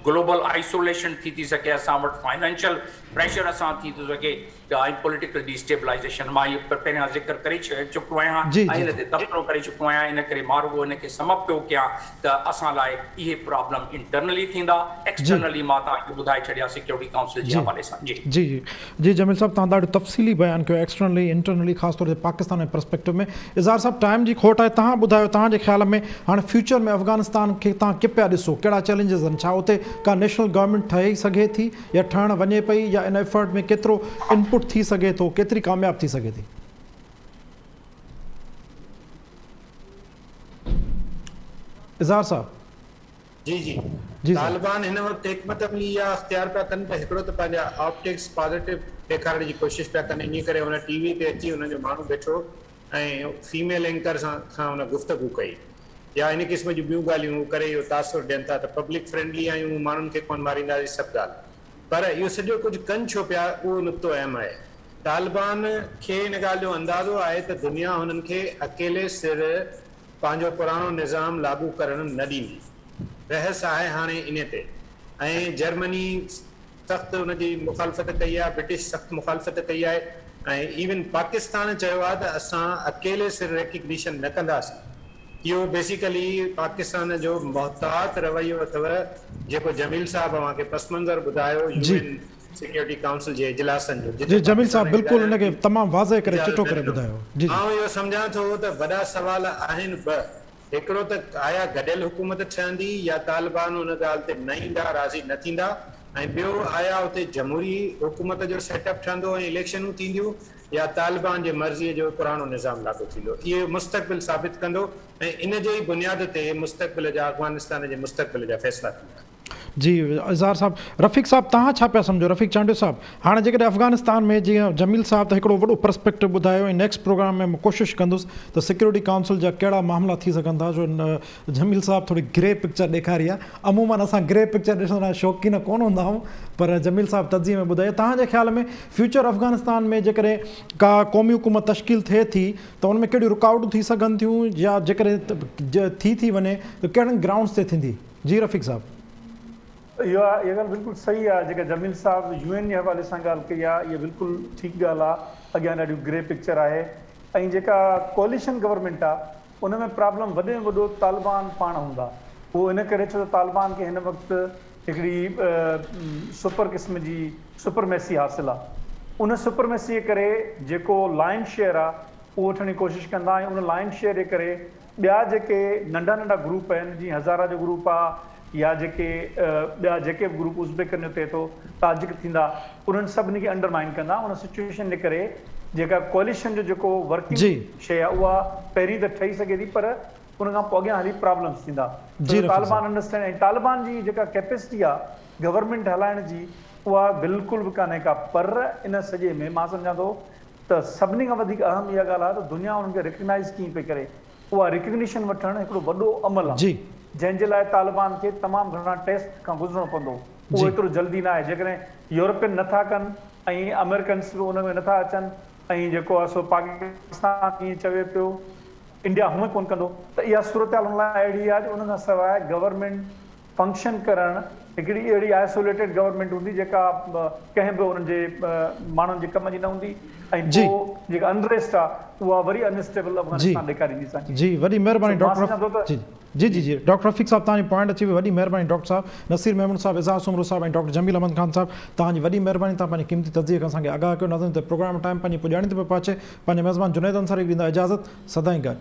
ग्लोबल आइसोलेशन थी सघे, असां वटि फाइनेंशियल प्रेशर असां थी थो सघे ऐं पॉलिटिकल डिस्टेबलाइज़ेशन। मां इहो पहिरियां ज़िक्र करे चुको आहियां ऐं हिन ते तबसरो करे चुको आहियां। इन करे मां रुॻो हिनखे समप पियो कयां त असां लाइ इहे प्रॉब्लम इंटरनली थींदा, एक्सटर्नली मां तव्हांखे ॿुधाए छॾिया सिक्योरिटी काउंसिल जे हवाले सां। जी जमील साहब, तव्हां ॾाढो तफ़सीली बयानु कयो, एक्सटर्नली इंटरनली ख़ासि तौर ते पाकिस्तान जे पर्सपेक्टिव में। इज़हार साहब, टाइम जी खोट आहे, तव्हां ॿुधायो तव्हांजे ख़्याल में हाणे फ्यूचर में अफ़गानिस्तान खे तव्हां कीअं पिया ॾिसो, कहिड़ा चैलेंजिस आहिनि? छा उते का नेशनल गवर्नमेंट ठही सघे थी या ठहणु वञे पई, या इन एफर्ट में केतिरो इनपुट थी सघे थो, केतिरी कामयाब थी सघे थी? इज़हार साहब। जी तालिबान हिन वक़्तु हिकमत अमली इहा अख़्तियार पिया कनि त हिकिड़ो त पंहिंजा ऑप्टिक्स पॉज़िटिव ॾेखारण जी कोशिशि पिया कनि। इन करे हुन टीवी ते अची हुन जो माण्हू वेठो ऐं फीमेल एंकर सां हुन गुफ़्तगू कई या इन क़िस्म जूं ॿियूं ॻाल्हियूं करे इहो तासुर ॾियनि था त पब्लिक फ्रेंडली आहियूं, माण्हुनि खे कोन मारींदासीं, सभु ॻाल्हि। पर इहो सॼो कुझु कनि छो पिया, उहो नुक़्तो अहम आहे। तालिबान खे इन ॻाल्हि जो अंदाज़ो आहे त दुनिया हुननि खे अकेले सिर पंहिंजो पुराणो निज़ाम लागू करणु न ॾींदी। बहस आहे हाणे इन ते, ऐं जर्मनी सख़्तु हुनजी मुखालफ़त कई आहे, ब्रिटिश सख़्तु मुखालफ़त कई आहे, ऐं इवन पाकिस्तान चयो आहे त असां अकेले सिर रिकग्निशन न कंदासीं। इहो बेसिकली पाकिस्तान जो मोहतात रवैयो अथव, जेको जमील साहब अव्हांखे पस मंज़र ॿुधायो यूएन सिक्योरिटी काउंसिल जे इजलासनि जो। जी जमील साहब, बिल्कुलु इनखे तमामु वाज़े करे चिटो करे ॿुधायो। जी मां इहो सम्झां थो त वॾा सवाल आहिनि ॿ। हिकिड़ो त आया गॾियल हुकूमत ठहंदी या तालिबान हुन ॻाल्हि ते न ईंदा, राज़ी न थींदा, ऐं ॿियो आया उते जमहूरी हुकूमत जो सेटअप ठहंदो ऐं इलेक्शनूं थींदियूं, या तालिबान जे मर्ज़ीअ जो पुराणो निज़ाम लागू थींदो। इहो मुस्तक़बिल साबित कंदो ऐं इन जे ई बुनियाद ते मुस्तक़बिल जा अफ़गानिस्तान जे मुस्तक़बिल जा फ़ैसिला थींदा। जी इज़हार साहब, रफ़ीक साहब तव्हां छा पिया सम्झो? रफ़ीक चांडियो साहब, हाणे जेकॾहिं अफ़गानिस्तान में जीअं जमील साहब त हिकिड़ो वॾो पर्सपेक्टिव ॿुधायो, ऐं नेक्स्ट प्रोग्राम में मां कोशिशि कंदुसि त सिक्योरिटी काउंसिल जा कहिड़ा मामला थी सघनि था, जो जमील साहब थोरी ग्रे पिक्चर ॾेखारी आहे। अमूमन असां ग्रे पिक्चर ॾिसण जा शौक़ीन कोन हूंदा आहियूं, पर जमील साहब तज़िए में ॿुधायो तव्हांजे ख़्याल में फ्यूचर अफ़गानिस्तान में जेकॾहिं का क़ौमी हुकूमत तश्कील थिए थी त उन में कहिड़ियूं रुकावटूं थी सघनि थियूं, या जेकॾहिं थी वञे त कहिड़नि ग्राउंड्स ते थींदी? जी रफ़ीक साहब। इहा ॻाल्हि बिल्कुलु सही आहे जेका जमील साहब यूएन जे हवाले सां ॻाल्हि कई आहे, इहा बिल्कुलु ठीकु ॻाल्हि आहे। अॻियां ॾाढियूं ग्रे पिक्चर आहे, ऐं जेका कोलिशन गवर्नमेंट आहे उन में प्रॉब्लम वॾे में वॾो तालिबान पाण हूंदा। उहो इन करे छो त तालिबान खे हिन वक़्तु हिकिड़ी सुपर क़िस्म जी सुपरमेसी हासिलु आहे। उन सुपरमेसीअ करे जेको लाइन शेयर आहे उहो वठण जी कोशिशि कंदा, ऐं उन लाइन शेयर जे करे ॿिया जेके नंढा नंढा ग्रुप आहिनि, जीअं हज़ारा जो ग्रुप आहे या जेके ॿिया जेके बि ग्रुप उज़्बेकन जो थिए थो, ताजिक थींदा, उन्हनि सभिनी खे अंडरमाइन कंदा। उन सिचुएशन जे करे जेका कोलिशन जो जेको वर्किंग शइ आहे उहा पहिरीं त ठही सघे थी, पर उन खां पोइ अॻियां हली प्रॉब्लम्स थींदा। तालिबान अंडरस्टैंड, ऐं तालिबान जी जेका कैपेसिटी आहे गवर्नमेंट हलाइण जी उहा बिल्कुलु बि कान्हे का। पर इन सॼे में मां सम्झां थो त सभिनी खां वधीक अहम इहा ॻाल्हि आहे त दुनिया उन्हनि खे रिकग्नाइज़ कीअं पई करे। उहा रिकग्निशन वठणु हिकिड़ो वॾो अमल आहे जी जंहिंजे लाइ तालिबान खे तमामु घणा टेस्ट खां गुज़रणो पवंदो। जी। उहो एतिरो जल्दी न आहे। जेकॾहिं यूरोपियन नथा कनि ऐं अमेरिकन्स बि उन में नथा अचनि ऐं जेको आहे सो पाकिस्तान कीअं चवे पियो इंडिया हुअं कोन कंदो त इहा सूरत हाल हुन लाइ अहिड़ी आहे जो उन खां सवाइ गवर्नमेंट फंक्शन करणु हिकिड़ी अहिड़ी आइसोलेटेड गवर्नमेंट हूंदी जेका कंहिं बि उन्हनि जे माण्हुनि जे कम जी न हूंदी ऐं जी। पोइ जेका अनरेस्ट आहे उहा वरी अनस्टेबल अफगानिस्तान ॾेखारींदी असांखे। जी वॾी महिरबानी So, मां डॉक्टर सम्झां थो त- जी जी जी जी डॉक्टर रफ़ीक साहब तव्हांजी पॉइंट अची वई, वॾी महिरबानी डॉक्टर साहब नसीर मेमून साहब, एज़ाज़ उमरो साहब ऐं डॉक्टर जमील अहमद ख़ान साहब, तव्हांजी वॾी महिरबानी। तव्हां पंहिंजी क़ीमती तज़दीक़ असांखे आगाह कयो। नाज़रीन त प्रोग्राम टाइम पंहिंजी पुॼाणी ते पियो पहुचे। पंहिंजे मेज़बान जुनैद अंसारी ॾींदा इजाज़त। सदाईं गॾु।